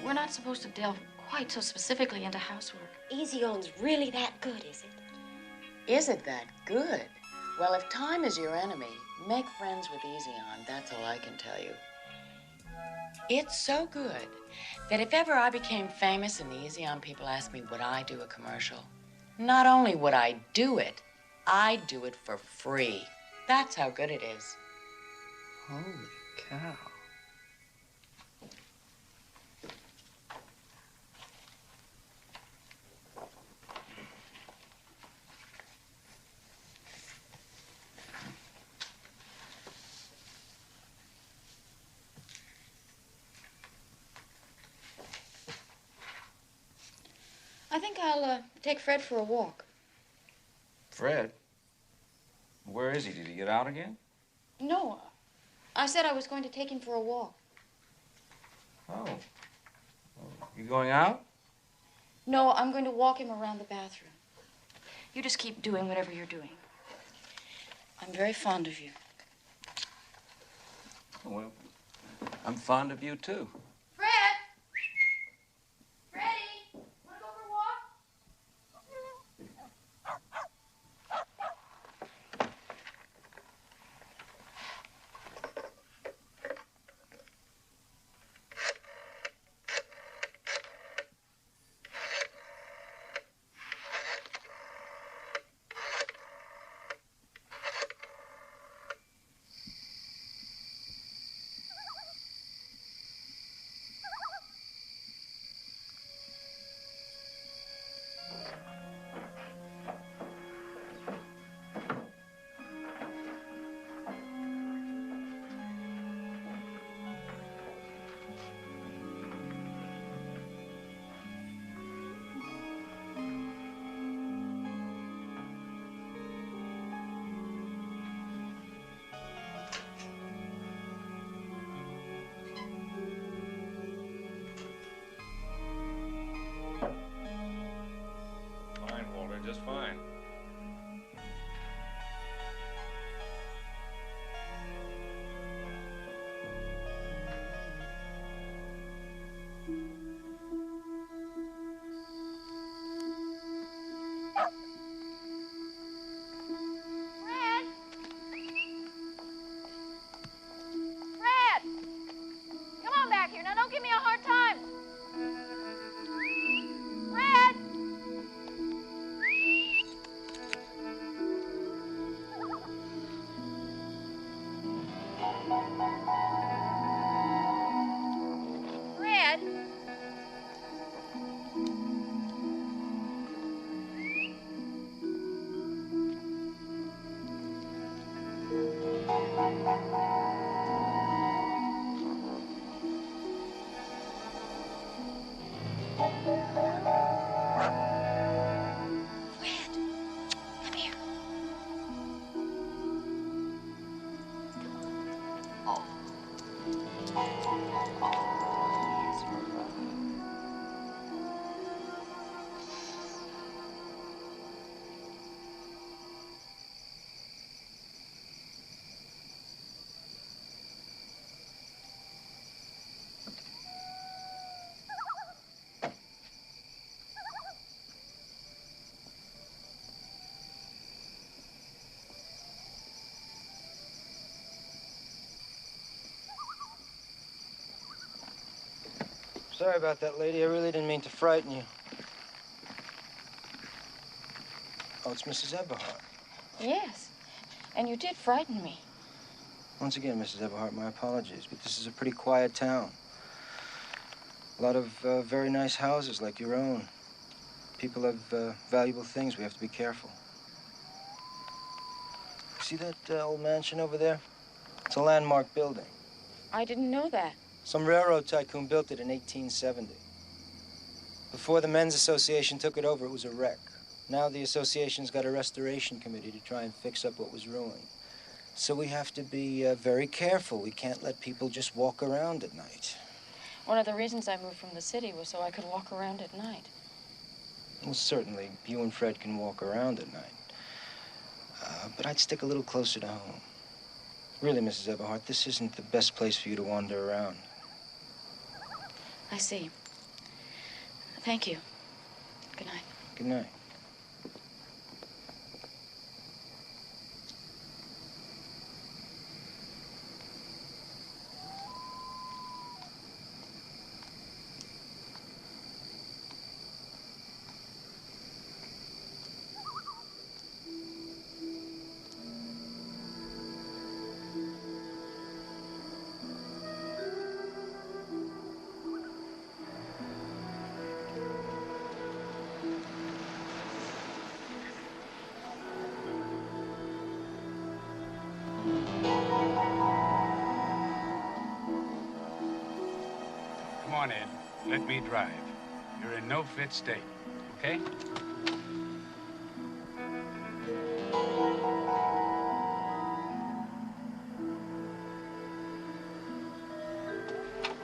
we're not supposed to delve quite so specifically into housework. Easy On's really that good, is it? Is it that good? Well, if time is your enemy, make friends with Easy On. That's all I can tell you. It's so good that if ever I became famous and the Easy On people asked me, would I do a commercial? Not only would I do it, I'd do it for free. That's how good it is. Holy cow. I think I'll take Fred for a walk. Fred? Where is he? Did he get out again? No, I said I was going to take him for a walk. Oh. You going out? No, I'm going to walk him around the bathroom. You just keep doing whatever you're doing. I'm very fond of you. Well, I'm fond of you, too. Fred! Freddie! Want to go for a walk? Just fine. Fred! Come on back here. Now, don't give me a hard time. Fred! Fred! Sorry about that, lady. I really didn't mean to frighten you. Oh, it's Mrs. Eberhardt. Yes, and you did frighten me. Once again, Mrs. Eberhardt, my apologies, but this is a pretty quiet town. A lot of very nice houses like your own. People have valuable things. We have to be careful. See that old mansion over there? It's a landmark building. I didn't know that. Some railroad tycoon built it in 1870. Before the Men's Association took it over, it was a wreck. Now the association's got a restoration committee to try and fix up what was ruined. So we have to be very careful. We can't let people just walk around at night. One of the reasons I moved from the city was so I could walk around at night. Well, certainly, you and Fred can walk around at night. But I'd stick a little closer to home. Really, Mrs. Eberhardt, this isn't the best place for you to wander around. I see. Thank you. Good night. Good night. Come on, Ed. Let me drive. You're in no fit state, okay?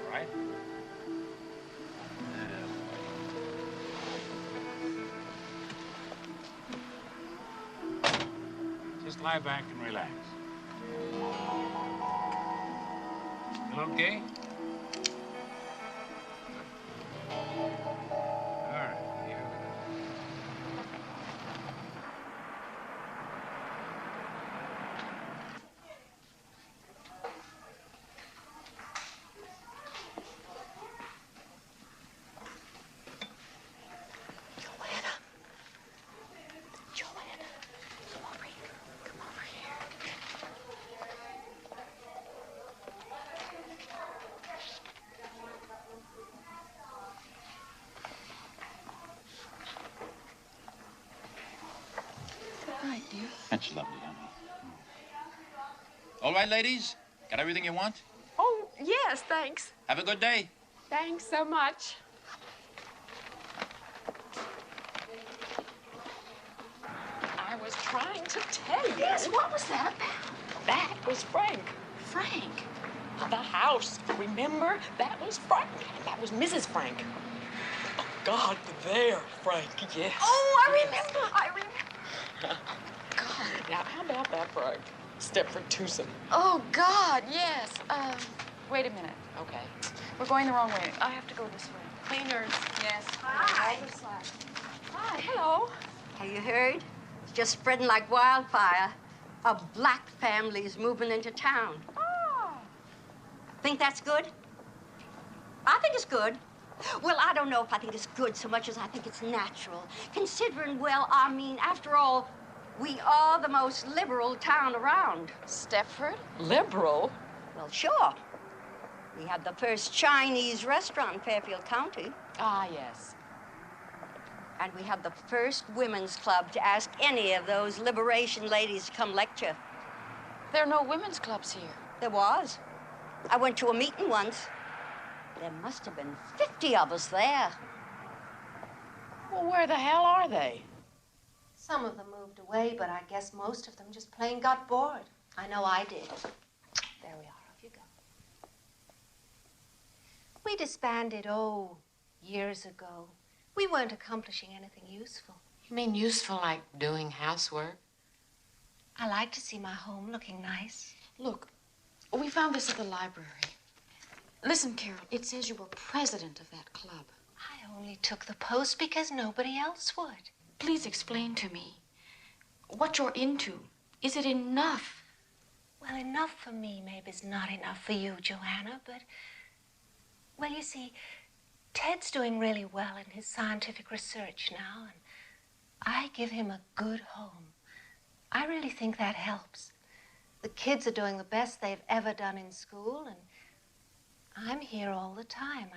All right? Just lie back and relax. Feel okay? All right, here we go. Joanna, come over here. Come over here. Good night, dear. That's lovely, honey. All right, ladies? Got everything you want? Oh, yes, thanks. Have a good day. Thanks so much. I was trying to tell you. Yes, what was that about? That was Frank. Frank? The house. Remember? That was Frank. And that was Mrs. Frank. Oh, God, there, Frank, yes. Oh, I remember. God. Now, how about that, Frank? Stepford Twosome. Oh, God, yes. Wait a minute. Okay. We're going the wrong way. I have to go this way. Cleaners. Yes. Hi. Other side. Hi, hello. Have you heard? It's just spreading like wildfire. A black family is moving into town. Oh. Think that's good? I think it's good. Well, I don't know if I think it's good so much as I think it's natural. Considering, well, I mean, after all, we are the most liberal town around. Stepford? Liberal? Well, sure. We had the first Chinese restaurant in Fairfield County. Ah, yes. And we had the first women's club to ask any of those liberation ladies to come lecture. There are no women's clubs here. There was. I went to a meeting once. There must have been 50 of us there. Well, where the hell are they? Some of them moved away, but I guess most of them just plain got bored. I know I did. There we are. Off you go. We disbanded, years ago. We weren't accomplishing anything useful. You mean useful like doing housework? I like to see my home looking nice. Look, we found this at the library. Listen, Carol, it says you were president of that club. I only took the post because nobody else would. Please explain to me what you're into. Is it enough? Well, enough for me maybe is not enough for you, Joanna, but... Well, you see, Ted's doing really well in his scientific research now, and I give him a good home. I really think that helps. The kids are doing the best they've ever done in school, and I'm here all the time.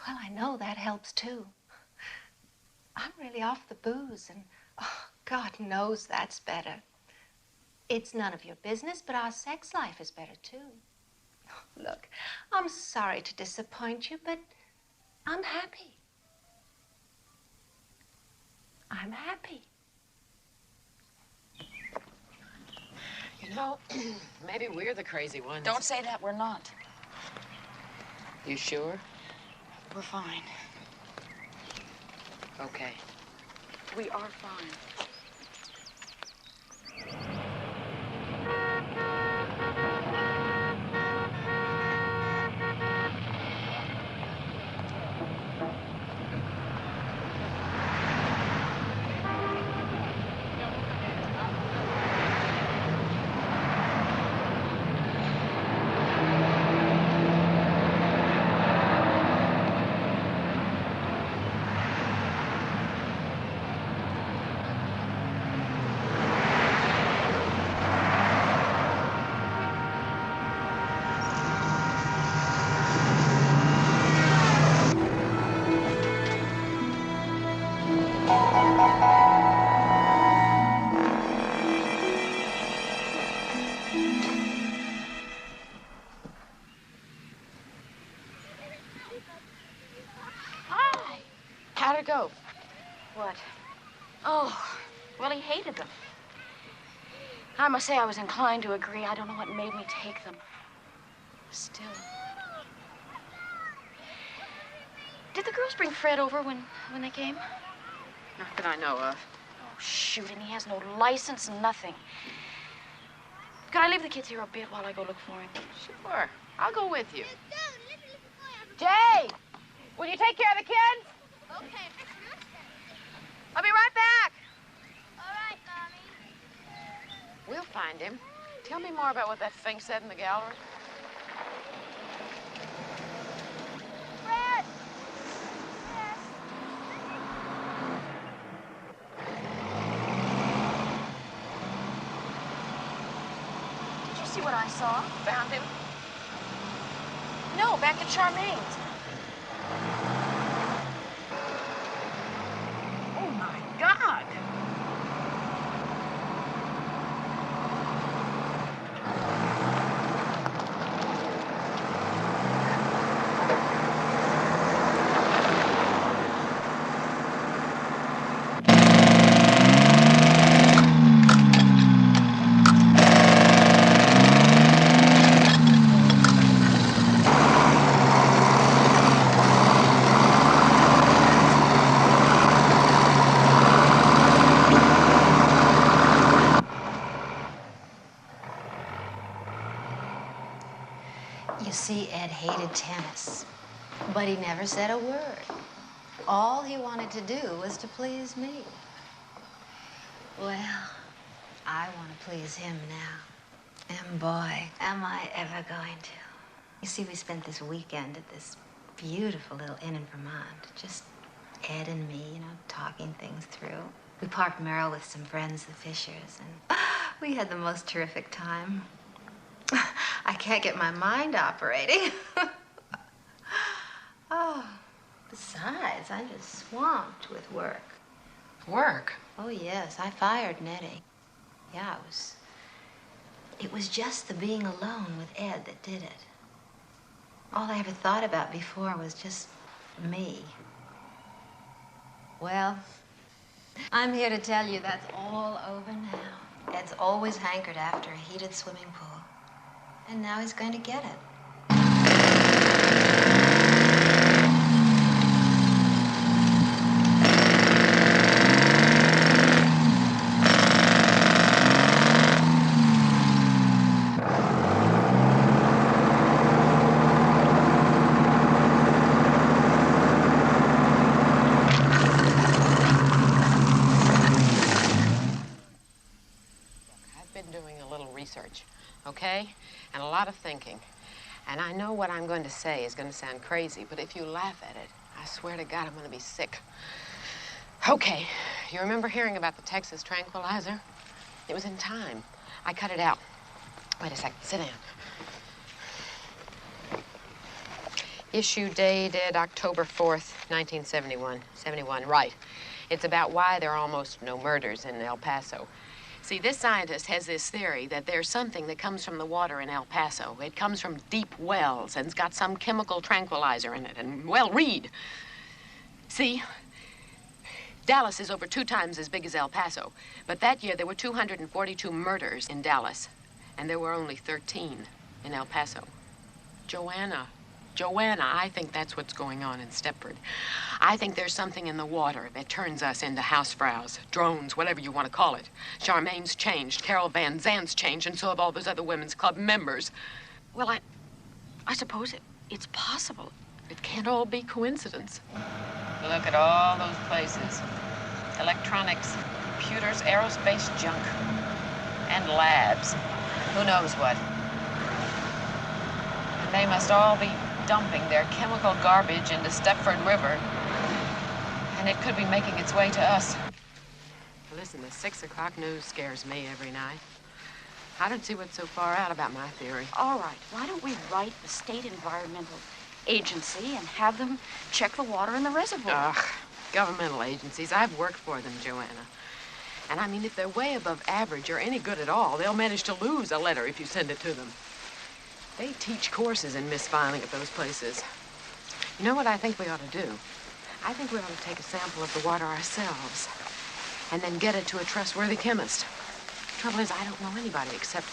Well, I know that helps, too. I'm really off the booze, and God knows that's better. It's none of your business, but our sex life is better, too. Look, I'm sorry to disappoint you, but I'm happy. I'm happy. You know, maybe we're the crazy ones. Don't say that. We're not. You sure? We're fine. Okay. We are fine. How'd it go? What? Oh, well, he hated them. I must say I was inclined to agree. I don't know what made me take them. Still. Did the girls bring Fred over when they came? Not that I know of. Oh, shoot, and he has no license, nothing. Can I leave the kids here a bit while I go look for him? Sure. I'll go with you. Jay! Will you take care of the kids? Okay. I'll be right back. All right, Mommy. We'll find him. Tell me more about what that thing said in the gallery. Fred! Did you see what I saw? Found him? No, back at Charmaine's. Oh, my God. You see, Ed hated tennis, but he never said a word. All he wanted to do was to please me. Well, I want to please him now. And boy, am I ever going to. You see, we spent this weekend at this beautiful little inn in Vermont. Just Ed and me, you know, talking things through. We parked Merrill with some friends, the Fishers, and we had the most terrific time. I can't get my mind operating. Oh, besides, I'm just swamped with work. Work? Oh, yes, I fired Nettie. Yeah, it was just the being alone with Ed that did it. All I ever thought about before was just me. Well, I'm here to tell you that's all over now. Ed's always hankered after a heated swimming pool. And now he's going to get it. I've been doing a little research, okay? And a lot of thinking. And I know what I'm going to say is going to sound crazy, but if you laugh at it, I swear to God I'm going to be sick. Okay, you remember hearing about the Texas tranquilizer? It was in Time. I cut it out. Wait a second, sit down. Issue dated October 4th, 1971. 71, right. It's about why there are almost no murders in El Paso. See, this scientist has this theory that there's something that comes from the water in El Paso. It comes from deep wells, and it's got some chemical tranquilizer in it. And, well, read. See, Dallas is over 2 times as big as El Paso. But that year, there were 242 murders in Dallas, and there were only 13 in El Paso. Joanna, I think that's what's going on in Stepford. I think there's something in the water that turns us into housefrows, drones, whatever you want to call it. Charmaine's changed, Carol Van Zant's changed, and so have all those other women's club members. Well, I suppose it's possible. It can't all be coincidence. Look at all those places. Electronics, computers, aerospace junk, and labs. Who knows what? And they must all be dumping their chemical garbage into Stepford River. And it could be making its way to us. Listen, the 6 o'clock news scares me every night. I don't see what's so far out about my theory. All right, why don't we write the State Environmental Agency and have them check the water in the reservoir? Ugh, governmental agencies. I've worked for them, Joanna. And I mean, if they're way above average or any good at all, they'll manage to lose a letter if you send it to them. They teach courses in misfiling at those places. You know what I think we ought to do? I think we ought to take a sample of the water ourselves and then get it to a trustworthy chemist. Trouble is, I don't know anybody except,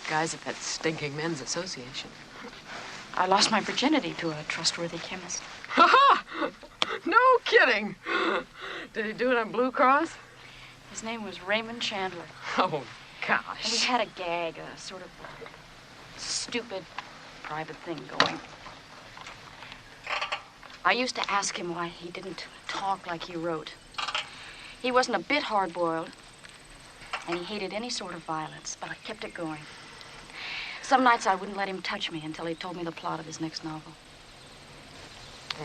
guys at that stinking men's association. I lost my virginity to a trustworthy chemist. Ha-ha! No kidding. Did he do it on Blue Cross? His name was Raymond Chandler. Oh, gosh. And we had a gag, a sort of stupid private thing going. I used to ask him why he didn't talk like he wrote. He wasn't a bit hard-boiled, and he hated any sort of violence, but I kept it going. Some nights I wouldn't let him touch me until he told me the plot of his next novel.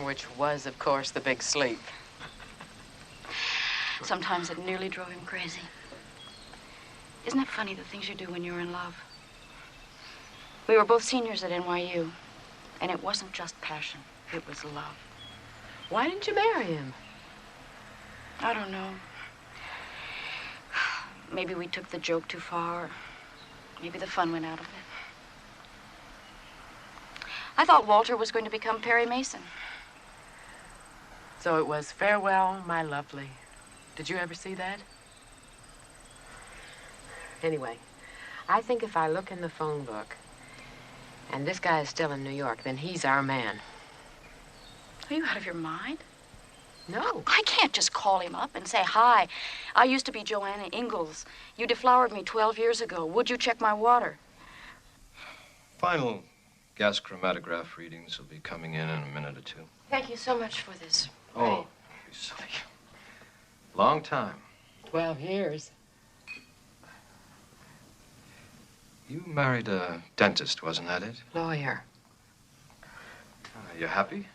Which was, of course, The Big Sleep. Sometimes it nearly drove him crazy. Isn't it funny, the things you do when you're in love? We were both seniors at NYU, and it wasn't just passion. It was love. Why didn't you marry him? I don't know. Maybe we took the joke too far. Maybe the fun went out of it. I thought Walter was going to become Perry Mason. So it was Farewell, My Lovely. Did you ever see that? Anyway, I think if I look in the phone book, and this guy is still in New York, then he's our man. Are you out of your mind? No. I can't just call him up and say, "Hi, I used to be Joanna Ingalls. You deflowered me 12 years ago. Would you check my water?" Final gas chromatograph readings will be coming in a minute or two. Thank you so much for this. Oh, don't be silly. Long time. 12 years. You married a dentist, wasn't that it? Lawyer. You happy?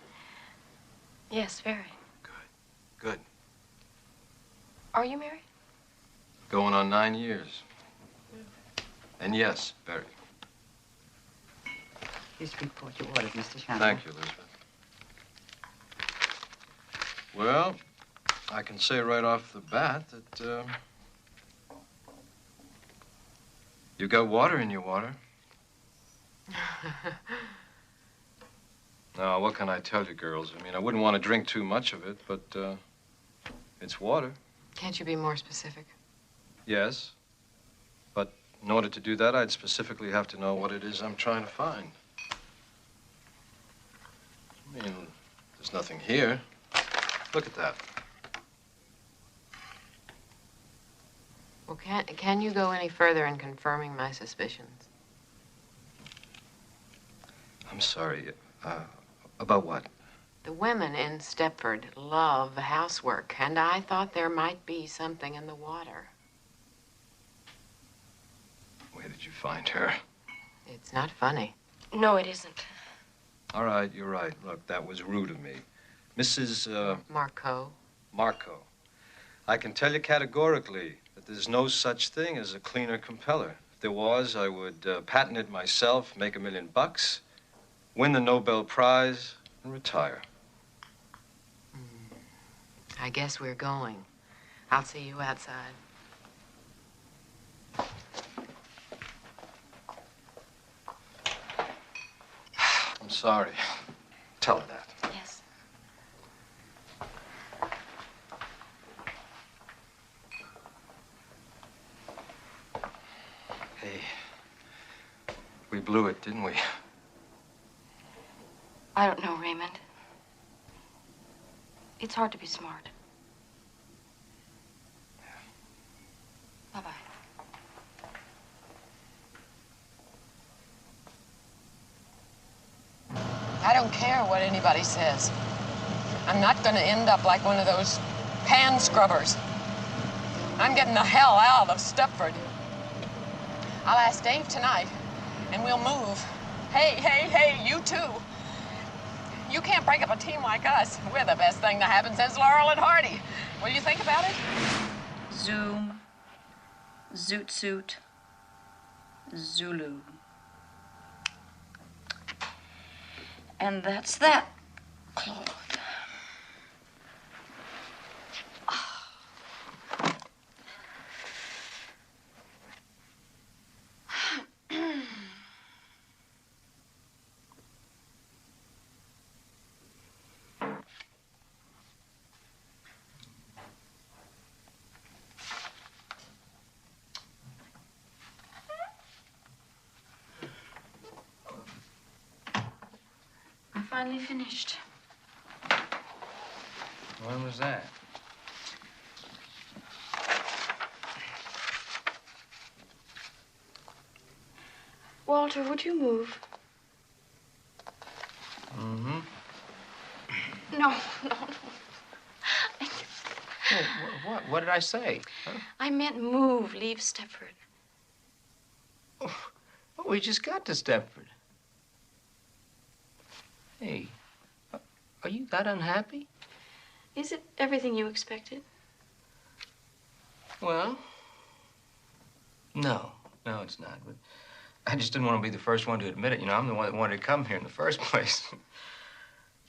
Yes, very. Good. Are you married? Going on 9 years. And yes, very. Please report your orders, Mr. Chandler. Thank you, Elizabeth. Well, I can say right off the bat that, you got water in your water. Now, what can I tell you, girls? I mean, I wouldn't want to drink too much of it, but, it's water. Can't you be more specific? Yes. But in order to do that, I'd specifically have to know what it is I'm trying to find. I mean, there's nothing here. Look at that. Well, can you go any further in confirming my suspicions? I'm sorry. About what? The women in Stepford love housework, and I thought there might be something in the water. Where did you find her? It's not funny. No, it isn't. All right, you're right. Look, that was rude of me. Mrs. Marco. Marco. I can tell you categorically that there's no such thing as a cleaner compeller. If there was, I would patent it myself, make $1 million, win the Nobel Prize, and retire. I guess we're going. I'll see you outside. sorry. Tell her that. Yes. Hey, we blew it, didn't we? I don't know, Raymond. It's hard to be smart. Bye-bye. I don't care what anybody says. I'm not going to end up like one of those pan scrubbers. I'm getting the hell out of Stepford. I'll ask Dave tonight, and we'll move. Hey, you too. You can't break up a team like us. We're the best thing to happen since Laurel and Hardy. Will you think about it? Zoom. Zoot suit. Zulu. And that's that, Claude. I finally finished. When was that? Walter, would you move? Mm-hmm. No. What did I say? Huh? I meant move, leave Stepford. Oh, we just got to Stepford. Hey, are you that unhappy? Is it everything you expected? Well, no, it's not. But I just didn't want to be the first one to admit it. You know, I'm the one that wanted to come here in the first place.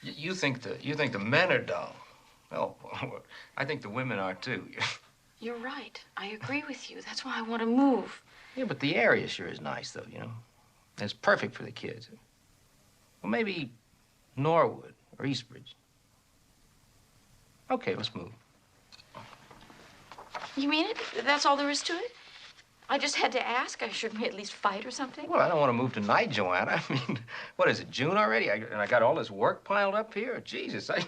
You think the men are dull. Oh, I think the women are too. You're right. I agree with you. That's why I want to move. Yeah, but the area sure is nice, though. You know, it's perfect for the kids. Well, maybe Norwood or Eastbridge. Okay, let's move. You mean it? That's all there is to it? I just had to ask. Shouldn't we at least fight or something? Well, I don't want to move tonight, Joanna. I mean, what is it, June already? And I got all this work piled up here? Jesus, okay,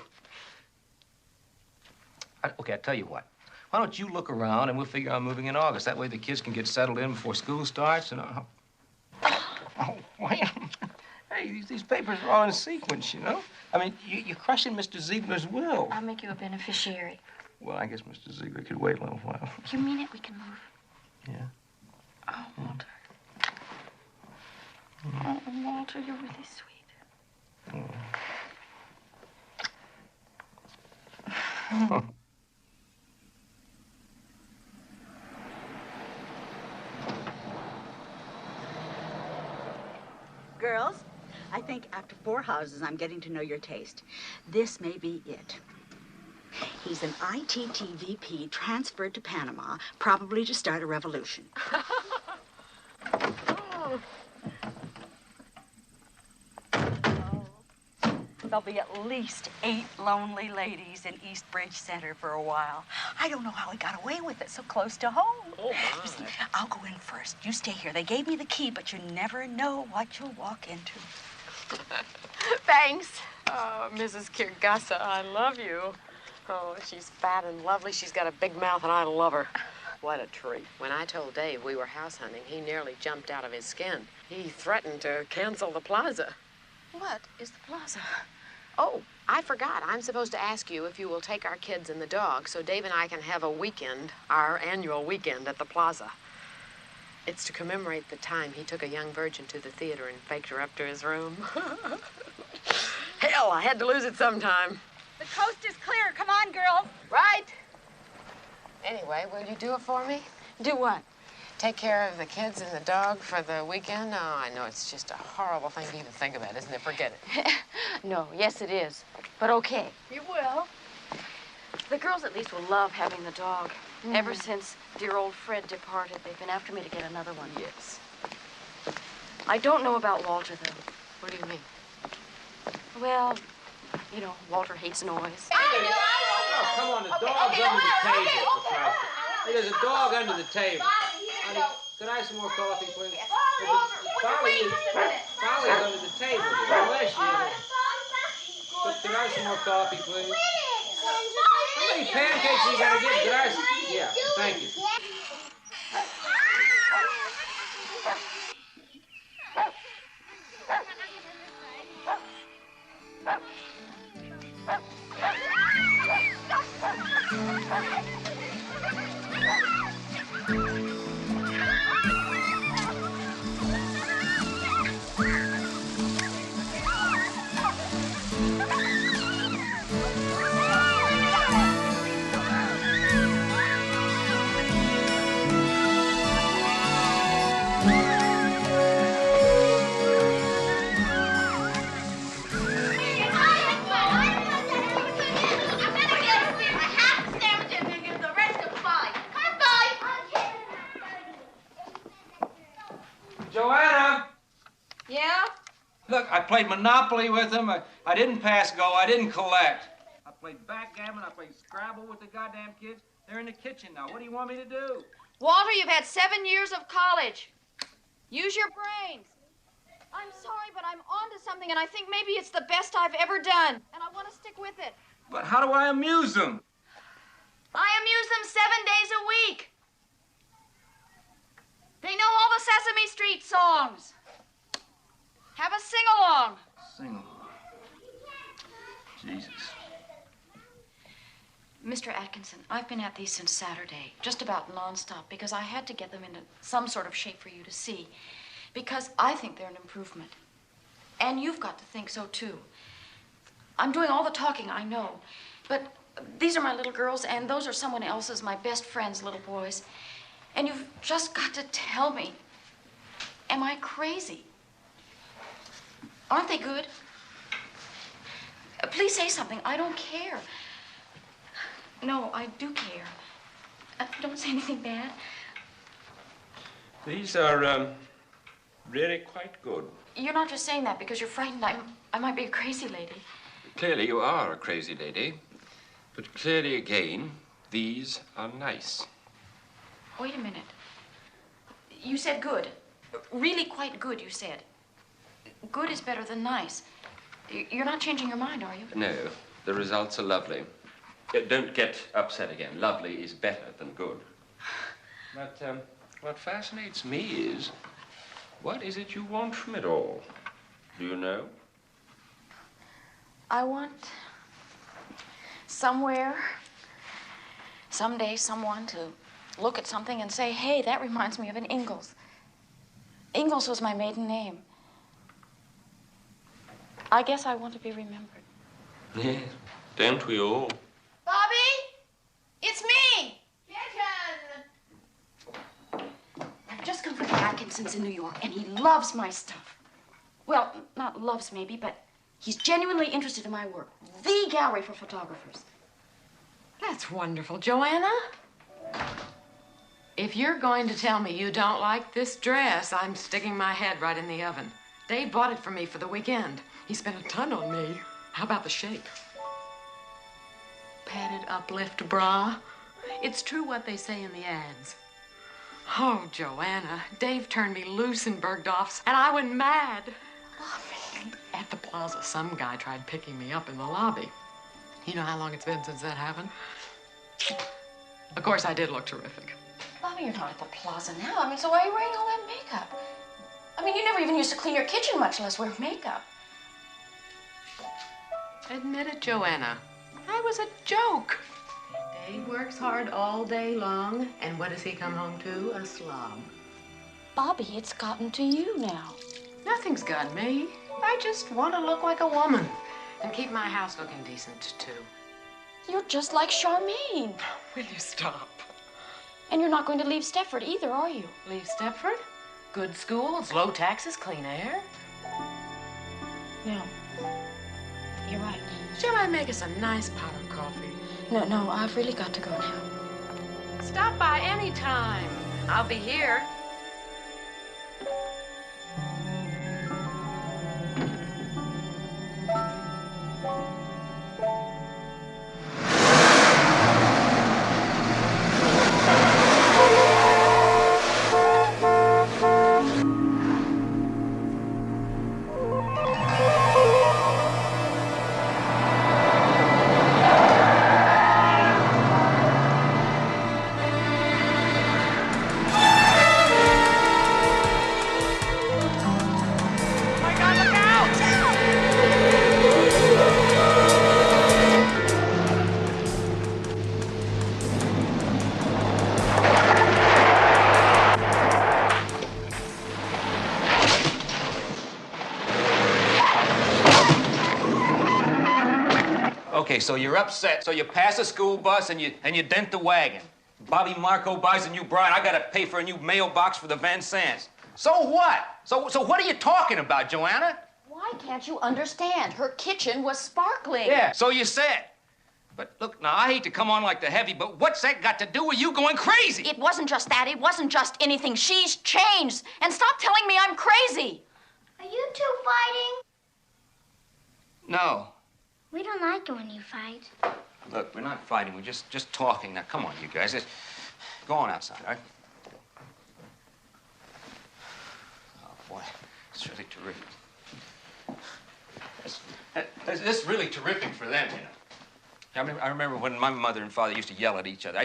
I tell you what. Why don't you look around and we'll figure out moving in August. That way the kids can get settled in before school starts and... Oh, wait. Hey, these papers are all in sequence, you know? I mean, you're crushing Mr. Ziegler's will. I'll make you a beneficiary. Well, I guess Mr. Ziegler could wait a little while. You mean it? We can move. Yeah. Oh, Walter. Oh, Walter, you're really sweet. Oh. Girls, I think after 4 houses, I'm getting to know your taste. This may be it. He's an ITTVP transferred to Panama, probably to start a revolution. Oh. There'll be at least 8 lonely ladies in Eastbridge Center for a while. I don't know how he got away with it so close to home. Oh, my. Listen, I'll go in first. You stay here. They gave me the key, but you never know what you'll walk into. Thanks. Oh, Mrs. Kirgasa, I love you. Oh, she's fat and lovely. She's got a big mouth, and I love her. What a treat. When I told Dave we were house hunting, he nearly jumped out of his skin. He threatened to cancel the plaza. What is the plaza? Oh, I forgot. I'm supposed to ask you if you will take our kids and the dog so Dave and I can have a weekend, our annual weekend at the plaza. It's to commemorate the time he took a young virgin to the theater and faked her up to his room. Hell, I had to lose it sometime. The coast is clear. Come on, girls. Right. Anyway, will you do it for me? Do what? Take care of the kids and the dog for the weekend? Oh, I know it's just a horrible thing to even think about, isn't it? Forget it. No, yes it is. But okay. You will. The girls at least will love having the dog. Ever since dear old Fred departed, they've been after me to get another one. Yes. I don't know about Walter, though. What do you mean? Well, you know, Walter hates noise. Oh, come on, the dog's under the table, for Christ's sake. Hey, there's a dog under the table. Honey, could I have some more coffee, please? Folly's under the table. Bless you. Could I have some more coffee, please? How many pancakes are you gonna get? Could I have... Yeah, thank you. Joanna! Yeah? Look, I played Monopoly with him. I didn't pass go. I didn't collect. I played backgammon. I played Scrabble with the goddamn kids. They're in the kitchen now. What do you want me to do? Walter, you've had 7 years of college. Use your brains. I'm sorry, but I'm on to something, and I think maybe it's the best I've ever done. And I want to stick with it. But how do I amuse them? I amuse them 7 days a week. They know all the Sesame Street songs. Have a sing-along. Sing-along. Jesus. Mr. Atkinson, I've been at these since Saturday, just about nonstop, because I had to get them into some sort of shape for you to see, because I think they're an improvement. And you've got to think so, too. I'm doing all the talking, I know, but these are my little girls, and those are someone else's, my best friend's little boys. And you've just got to tell me, am I crazy? Aren't they good? Please say something. I don't care. No, I do care. Don't say anything bad. These are really quite good. You're not just saying that because you're frightened I might be a crazy lady. Clearly you are a crazy lady. But clearly again, these are nice. Wait a minute. You said good. Really quite good, you said. Good is better than nice. You're not changing your mind, are you? No, the results are lovely. Don't get upset again. Lovely is better than good. But what fascinates me is, what is it you want from it all? Do you know? I want somewhere, someday, someone to look at something and say, hey, that reminds me of an Ingalls. Ingalls was my maiden name. I guess I want to be remembered. Yes, don't we all? Bobby, it's me. I've just come from the Atkinsons in New York, and he loves my stuff. Well, not loves maybe, but he's genuinely interested in my work. The gallery for photographers. That's wonderful, Joanna. If you're going to tell me you don't like this dress, I'm sticking my head right in the oven. Dave bought it for me for the weekend. He spent a ton on me. How about the shape? Padded uplift bra. It's true what they say in the ads. Oh, Joanna, Dave turned me loose in Bergdorf's, and I went mad. At the plaza, some guy tried picking me up in the lobby. You know how long it's been since that happened? Of course, I did look terrific. Bobby, you're not at the plaza now. I mean, so why are you wearing all that makeup? I mean, you never even used to clean your kitchen, much less wear makeup. Admit it, Joanna. I was a joke. Dave works hard all day long, and what does he come home to? A slob. Bobby, it's gotten to you now. Nothing's got me. I just want to look like a woman and keep my house looking decent, too. You're just like Charmaine. Will you stop? And you're not going to leave Stepford either, are you? Leave Stepford? Good schools, low taxes, clean air. No. You're right. Shall I make us a nice pot of coffee? No, I've really got to go now. Stop by any time. I'll be here. Okay, so you're upset. So you pass a school bus and you dent the wagon. Bobby Marco buys a new bride. I gotta pay for a new mailbox for the Van Sands. So what? So what are you talking about, Joanna? Why can't you understand? Her kitchen was sparkling. Yeah, so you said. But look, now, I hate to come on like the heavy, but what's that got to do with you going crazy? It wasn't just that. It wasn't just anything. She's changed. And stop telling me I'm crazy. Are you two fighting? No. We don't like it when you fight. Look, we're not fighting. We're just talking. Now, come on, you guys. Go on outside, all right? Oh, boy. It's really terrific. This is really terrific for them, you know. I remember when my mother and father used to yell at each other. I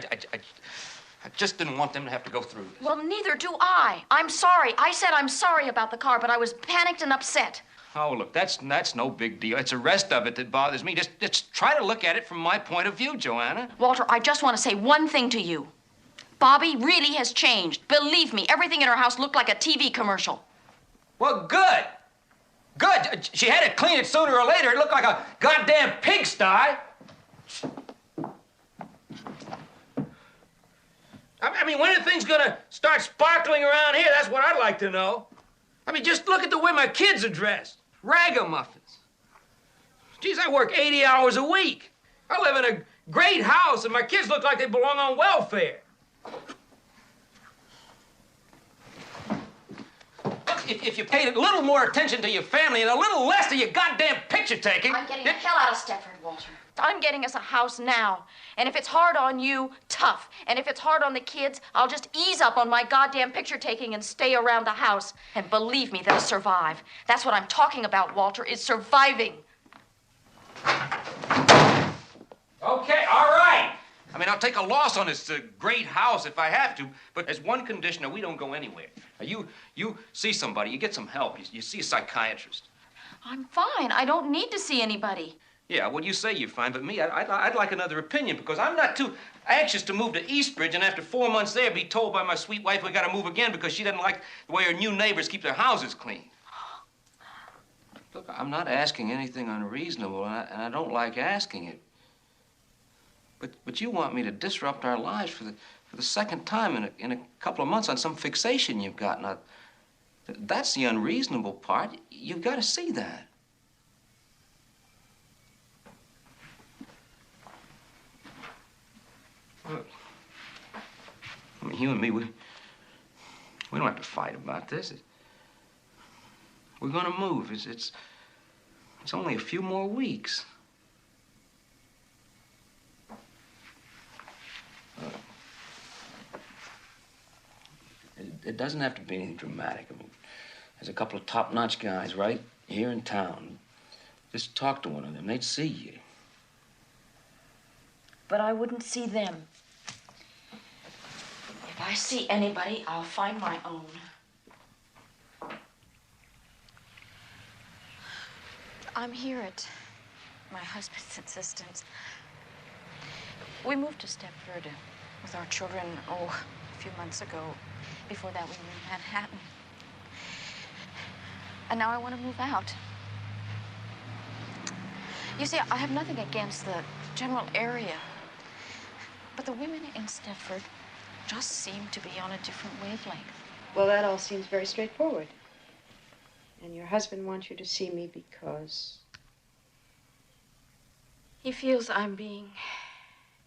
just didn't want them to have to go through this. Well, neither do I. I'm sorry. I said I'm sorry about the car, but I was panicked and upset. Oh, look, that's no big deal. It's the rest of it that bothers me. Just try to look at it from my point of view, Joanna. Walter, I just want to say one thing to you. Bobby really has changed. Believe me, everything in her house looked like a TV commercial. Well, good. Good. She had to clean it sooner or later. It looked like a goddamn pigsty. I mean, when are things gonna start sparkling around here? That's what I'd like to know. I mean, just look at the way my kids are dressed. Ragamuffins. Geez, I work 80 hours a week. I live in a great house, and my kids look like they belong on welfare. If you paid a little more attention to your family and a little less to your goddamn picture taking... I'm getting the hell out of Stepford, Walter. I'm getting us a house now. And if it's hard on you, tough. And if it's hard on the kids, I'll just ease up on my goddamn picture taking and stay around the house. And believe me, they'll survive. That's what I'm talking about, Walter, is surviving. Okay, all right. I mean, I'll take a loss on this great house if I have to, but there's one condition, that we don't go anywhere. Now, you see somebody, you get some help, you see a psychiatrist. I'm fine. I don't need to see anybody. Yeah, well, you say you're fine, but me, I'd like another opinion, because I'm not too anxious to move to Eastbridge and after 4 months there be told by my sweet wife we gotta move again because she doesn't like the way her new neighbors keep their houses clean. Look, I'm not asking anything unreasonable, and I don't like asking it. But you want me to disrupt our lives for the second time in a couple of months on some fixation you've got. Now, that's the unreasonable part. You've got to see that. Look, I mean, you and me, we don't have to fight about this. We're going to move. It's only a few more weeks. It doesn't have to be anything dramatic. I mean, there's a couple of top-notch guys right here in town. Just talk to one of them. They'd see you. But I wouldn't see them. If I see anybody, I'll find my own. I'm here at my husband's insistence. We moved to Stepford with our children, a few months ago. Before that, we were in Manhattan. And now I want to move out. You see, I have nothing against the general area. But the women in Stepford just seem to be on a different wavelength. Well, that all seems very straightforward. And your husband wants you to see me because... He feels I'm being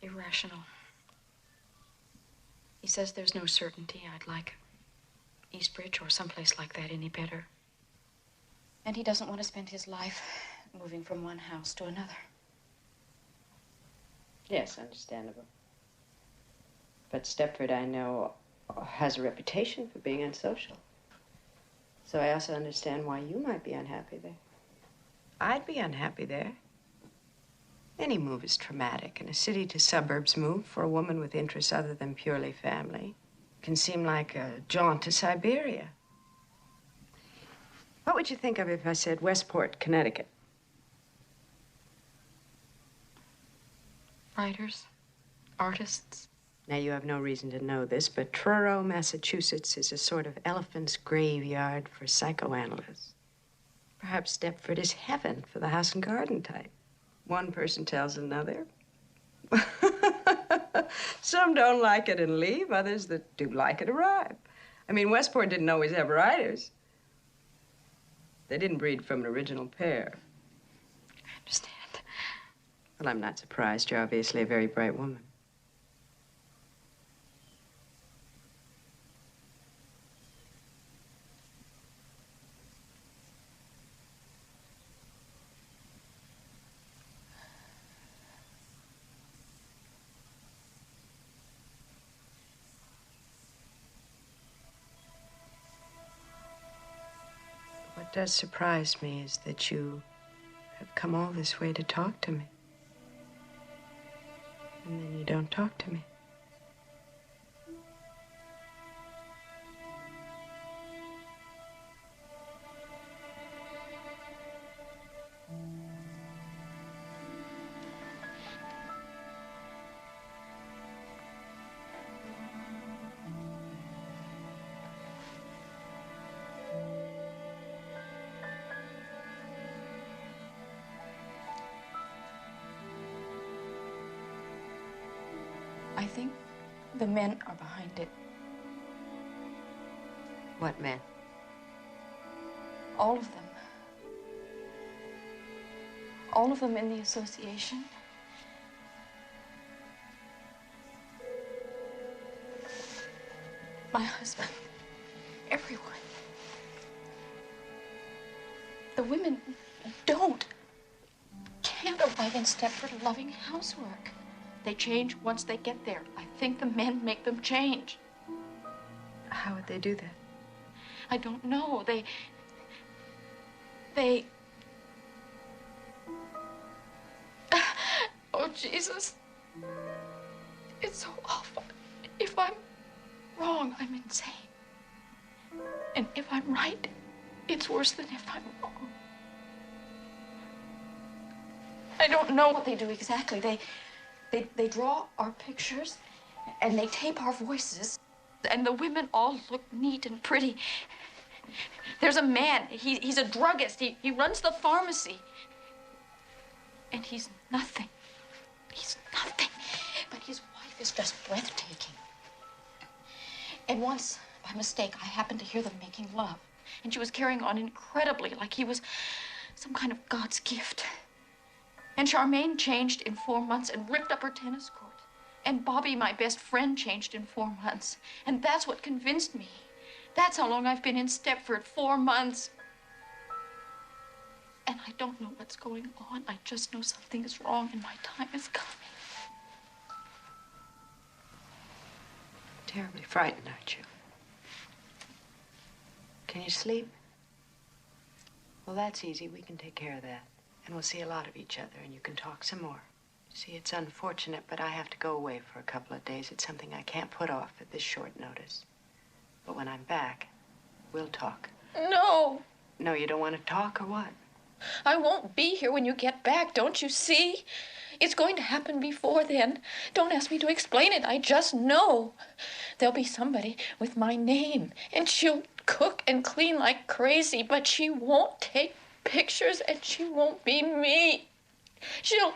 irrational. He says there's no certainty I'd like Eastbridge or someplace like that any better. And he doesn't want to spend his life moving from one house to another. Yes, understandable. But Stepford, I know, has a reputation for being unsocial. So I also understand why you might be unhappy there. I'd be unhappy there. Any move is traumatic, and a city to suburbs move for a woman with interests other than purely family can seem like a jaunt to Siberia. What would you think of if I said Westport, Connecticut? Writers, artists. Now, you have no reason to know this, but Truro, Massachusetts is a sort of elephant's graveyard for psychoanalysts. Perhaps Stepford is heaven for the house and garden type. One person tells another. Some don't like it and leave. Others that do like it arrive. I mean, Westport didn't always have writers. They didn't breed from an original pair. I understand. Well, I'm not surprised. You're obviously a very bright woman. What does surprise me is that you have come all this way to talk to me. And then you don't talk to me. I think the men are behind it. What men? All of them. All of them in the association. My husband. Everyone. The women can't arrive in Stepford loving housework. They change once they get there. I think the men make them change. How would they do that? I don't know. They... Oh, Jesus. It's so awful. If I'm wrong, I'm insane. And if I'm right, it's worse than if I'm wrong. I don't know what they do exactly. They draw our pictures, and they tape our voices, and the women all look neat and pretty. There's a man, he's a druggist, he runs the pharmacy. And he's nothing. He's nothing. But his wife is just breathtaking. And once, by mistake, I happened to hear them making love. And she was carrying on incredibly, like he was some kind of God's gift. And Charmaine changed in 4 months and ripped up her tennis court. And Bobby, my best friend, changed in 4 months. And that's what convinced me. That's how long I've been in Stepford, 4 months. And I don't know what's going on. I just know something is wrong and my time is coming. Terribly frightened, aren't you? Can you sleep? Well, that's easy. We can take care of that. And we'll see a lot of each other, and you can talk some more. See, it's unfortunate, but I have to go away for a couple of days. It's something I can't put off at this short notice. But when I'm back, we'll talk. No. No, you don't want to talk, or what? I won't be here when you get back, don't you see? It's going to happen before then. Don't ask me to explain it. I just know. There'll be somebody with my name, and she'll cook and clean like crazy, but she won't take pictures, and she won't be me. She'll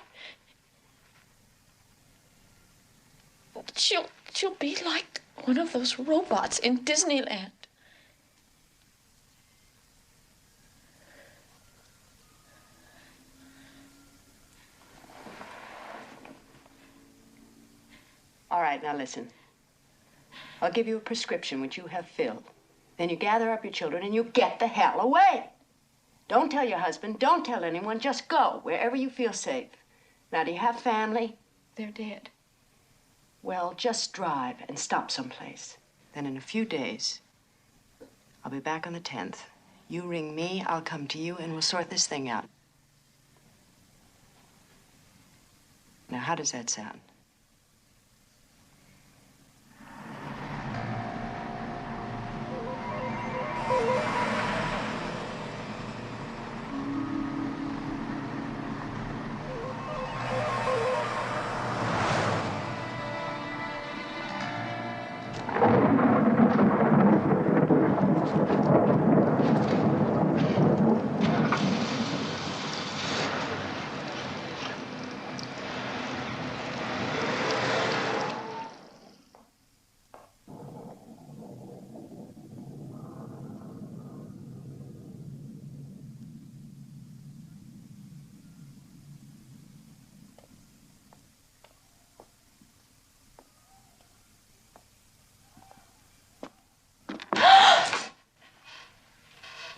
be like one of those robots in Disneyland. All right, now listen. I'll give you a prescription which you have filled. Then you gather up your children and you get the hell away. Don't tell your husband, don't tell anyone, just go wherever you feel safe. Now, do you have family? They're dead. Well, just drive and stop someplace. Then in a few days, I'll be back on the 10th. You ring me, I'll come to you, and we'll sort this thing out. Now, how does that sound?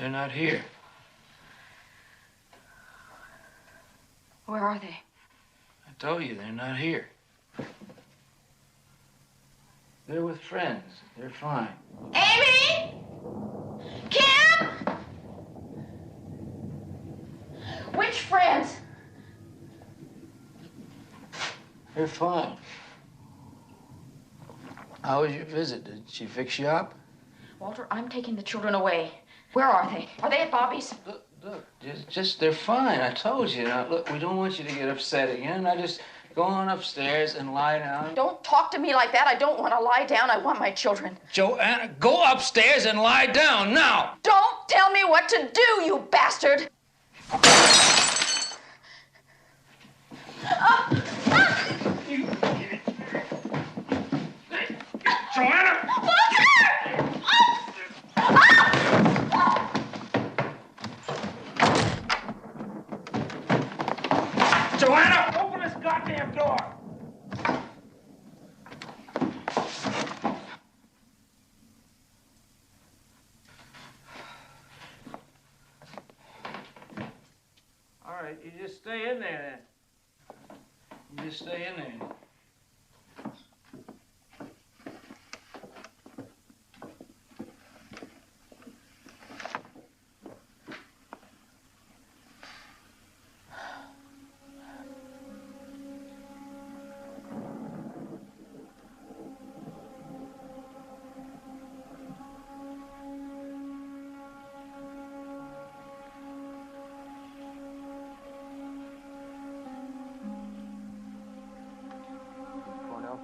They're not here. Where are they? I told you, they're not here. They're with friends. They're fine. Amy! Kim! Which friends? They're fine. How was your visit? Did she fix you up? Walter, I'm taking the children away. Where are they? Are they at Bobby's? Look, just they're fine. I told you. Now, look, we don't want you to get upset again. Now, just go on upstairs and lie down. Don't talk to me like that. I don't want to lie down. I want my children. Joanna, go upstairs and lie down now. Don't tell me what to do, you bastard! Joanna! Joanna, open this goddamn door! All right, you just stay in there then. You just stay in there.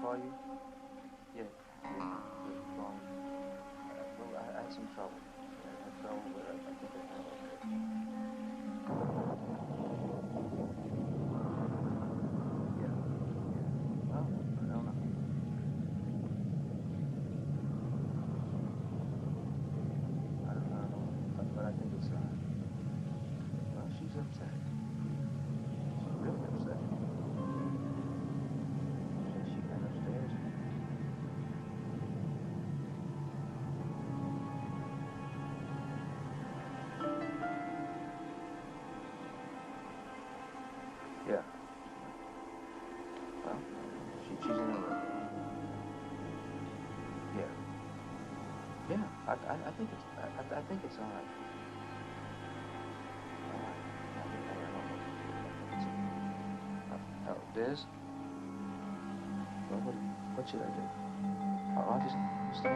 For you? Yeah. Well, I had some trouble. I had trouble, but I think I found okay. Yeah. Well, I don't know. I don't know, but I think it's well, she's upset. She's really upset. Yeah. Well, she's in her room. Yeah. Yeah. I think it's I think it's all right. All right. I think it's oh, Diz? Well, what should I do? I'll just stay in.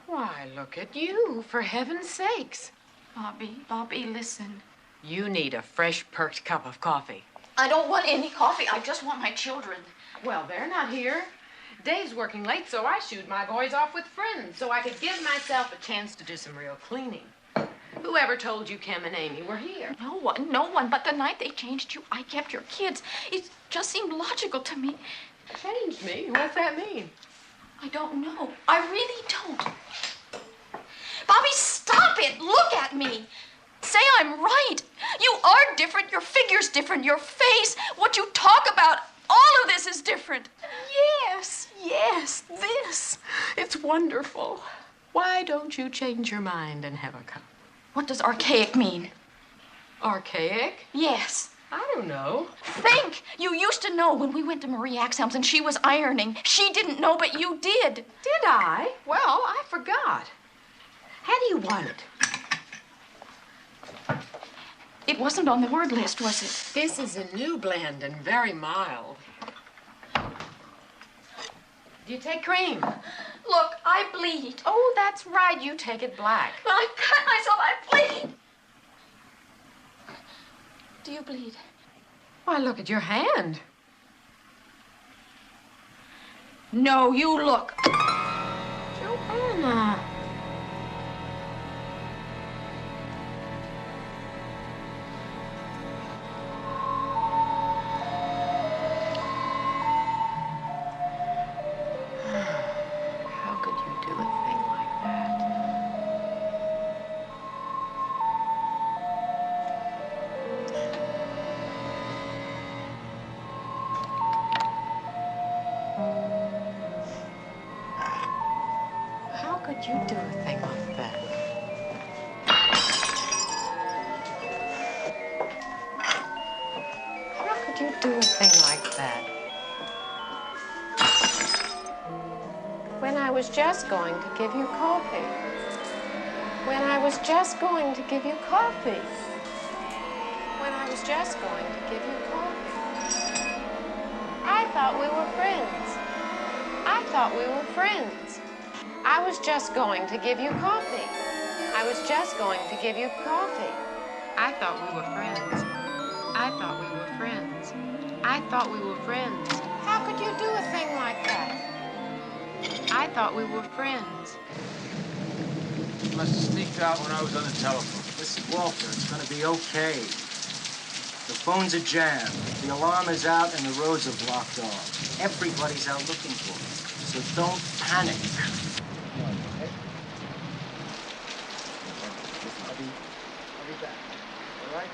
Why, look at you, for heaven's sakes. Bobby, listen. You need a fresh, perked cup of coffee. I don't want any coffee. I just want my children. Well, they're not here. Dave's working late, so I shooed my boys off with friends so I could give myself a chance to do some real cleaning. Whoever told you Kim and Amy were here? No one. But the night they changed you, I kept your kids. It just seemed logical to me. Changed me? What's that mean? I don't know. I really don't. Bobby, stop it. Look at me. Say I'm right. You are different. Your figure's different. Your face, what you talk about, all of this is different. Yes, this. It's wonderful. Why don't you change your mind and have a cup? What does archaic mean? Archaic? Yes. I don't know. Think! You used to know when we went to Marie Axelm's and she was ironing. She didn't know, but you did. Did I? Well, I forgot. How do you want it? It wasn't on the word list, was it? This is a new blend and very mild. Do you take cream? Look, I bleed. Oh, that's right. You take it black. I cut myself. I bleed. Do you bleed? Why, look at your hand. No, you look. Joanna. How could you do a thing like that? How could you do a thing like that? How could you do a thing like that? When I was just going to give you coffee. When I was just going to give you coffee. When I was just going to give you coffee. I thought we were friends. I thought we were friends. I was just going to give you coffee. I was just going to give you coffee. I thought we were friends. I thought we were friends. I thought we were friends. How could you do a thing like that? I thought we were friends. You must have sneaked out when I was on the telephone. Listen, Walter, it's gonna be okay. The phones are jammed. The alarm is out and the roads are blocked off. Everybody's out looking for it. So don't panic. I'll be back. All right?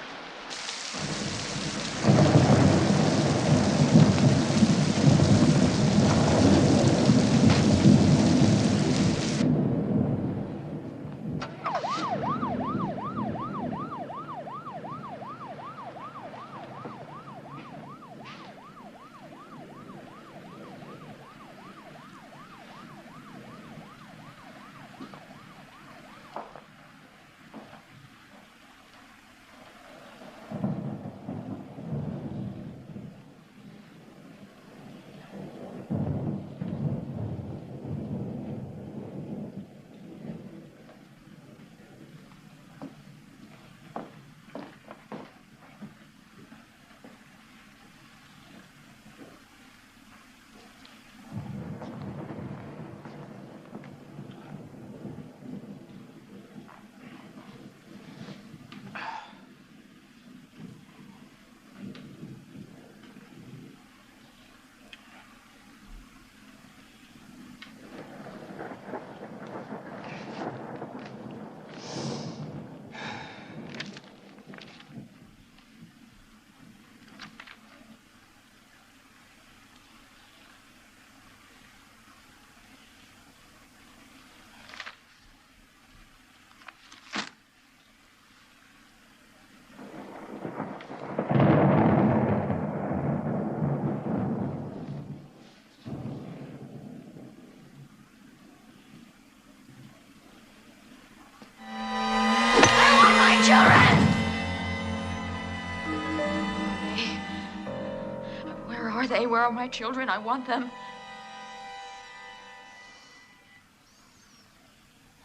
Where are they? Where are my children? I want them.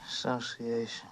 Association.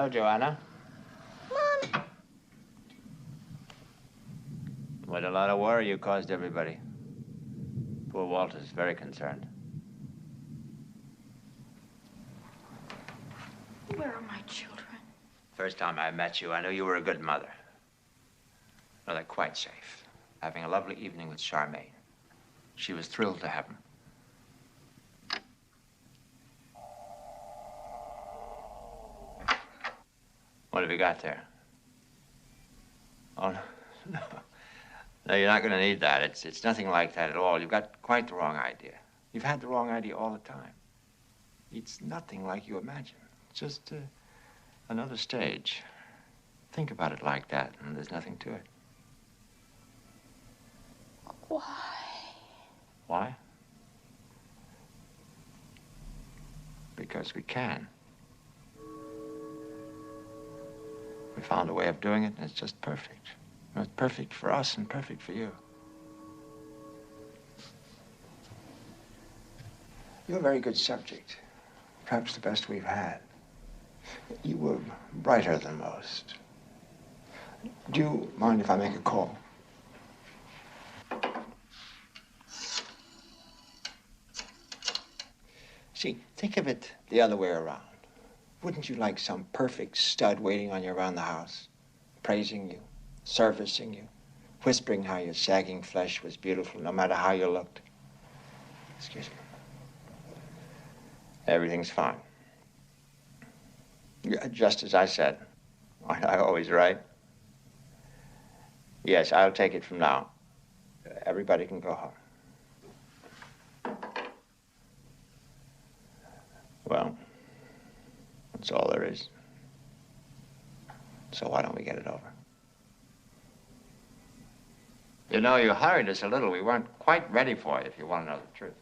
Hello, Joanna. Mom. What a lot of worry you caused everybody. Poor Walter's very concerned. Where are my children? First time I met you, I knew you were a good mother. Well, they're quite safe. Having a lovely evening with Charmaine. She was thrilled to have him. What have you got there? Oh, no. No, no, you're not going to need that. It's nothing like that at all. You've got quite the wrong idea. You've had the wrong idea all the time. It's nothing like you imagine. It's just another stage. Think about it like that, and there's nothing to it. Why? Why? Because we can. We found a way of doing it, and it's just perfect. It's perfect for us and perfect for you. You're a very good subject. Perhaps the best we've had. You were brighter than most. Do you mind if I make a call? See, think of it the other way around. Wouldn't you like some perfect stud waiting on you around the house, praising you, servicing you, whispering how your sagging flesh was beautiful no matter how you looked? Excuse me. Everything's fine. Just as I said. Aren't I always right? Yes, I'll take it from now. Everybody can go home. Well, that's all there is. So why don't we get it over? You know, you hurried us a little. We weren't quite ready for you, if you want to know the truth.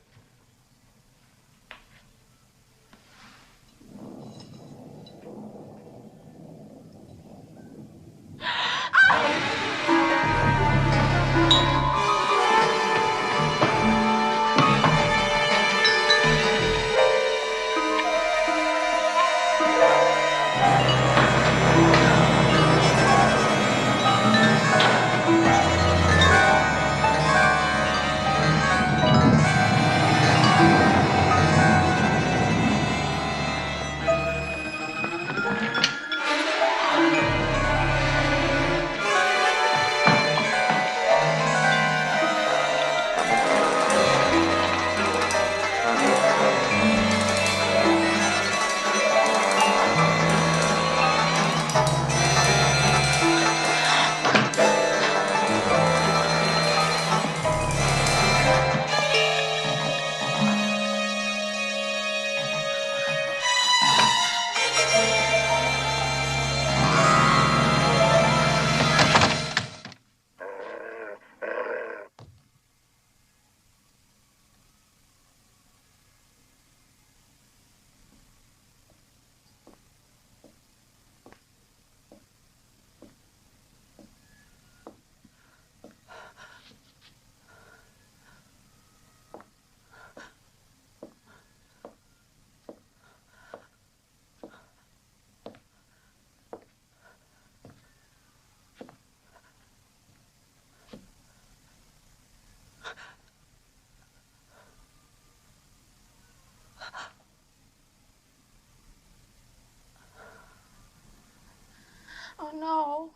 Oh, no.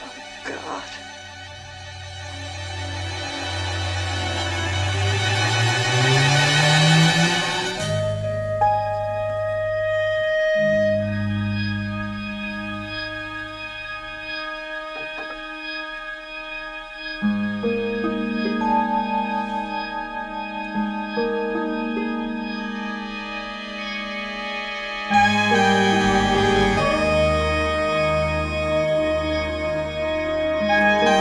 Oh, God. Thank you.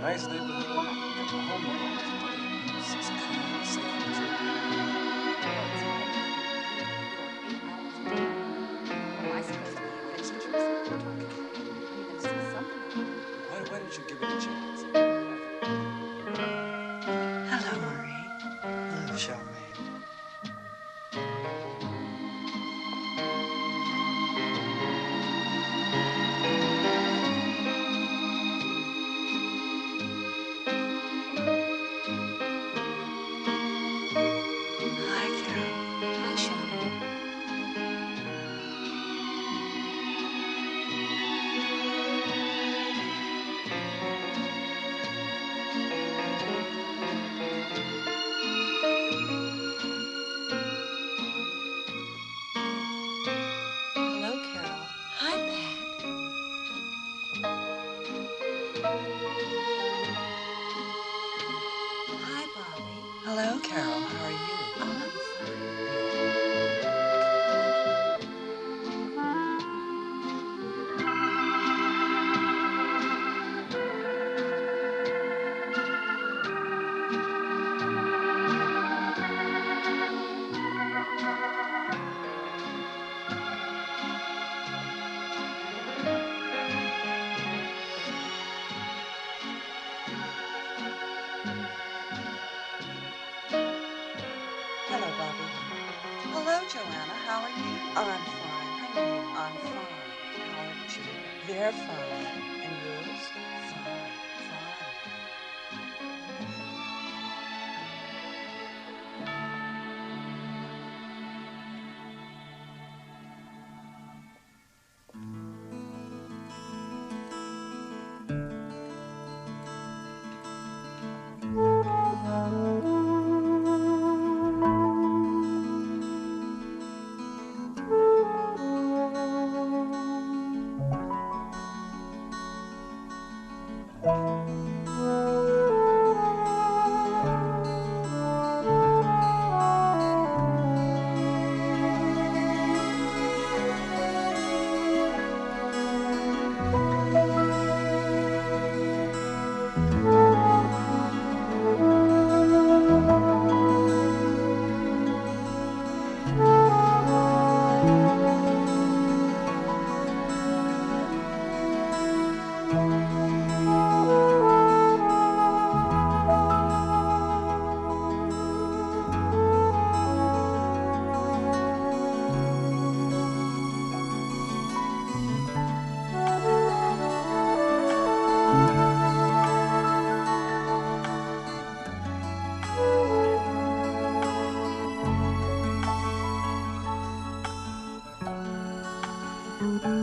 Nice neighborhood. Home alone. This is calm, safe, and why don't you give it a chance? Hello, Marie. Hello, Charmaine. Hi, Carol. Hi, Charmaine. Hello, Carol. Hi, Pat. Hi, Bobby. Hello, Carol. How are you? Oh, I'm fine. Hello, Bobby. Hello, Joanna. How are you? I'm fine. How are you? I'm fine. How are you? They're fine. And yours? Fine. Fine. Thank you.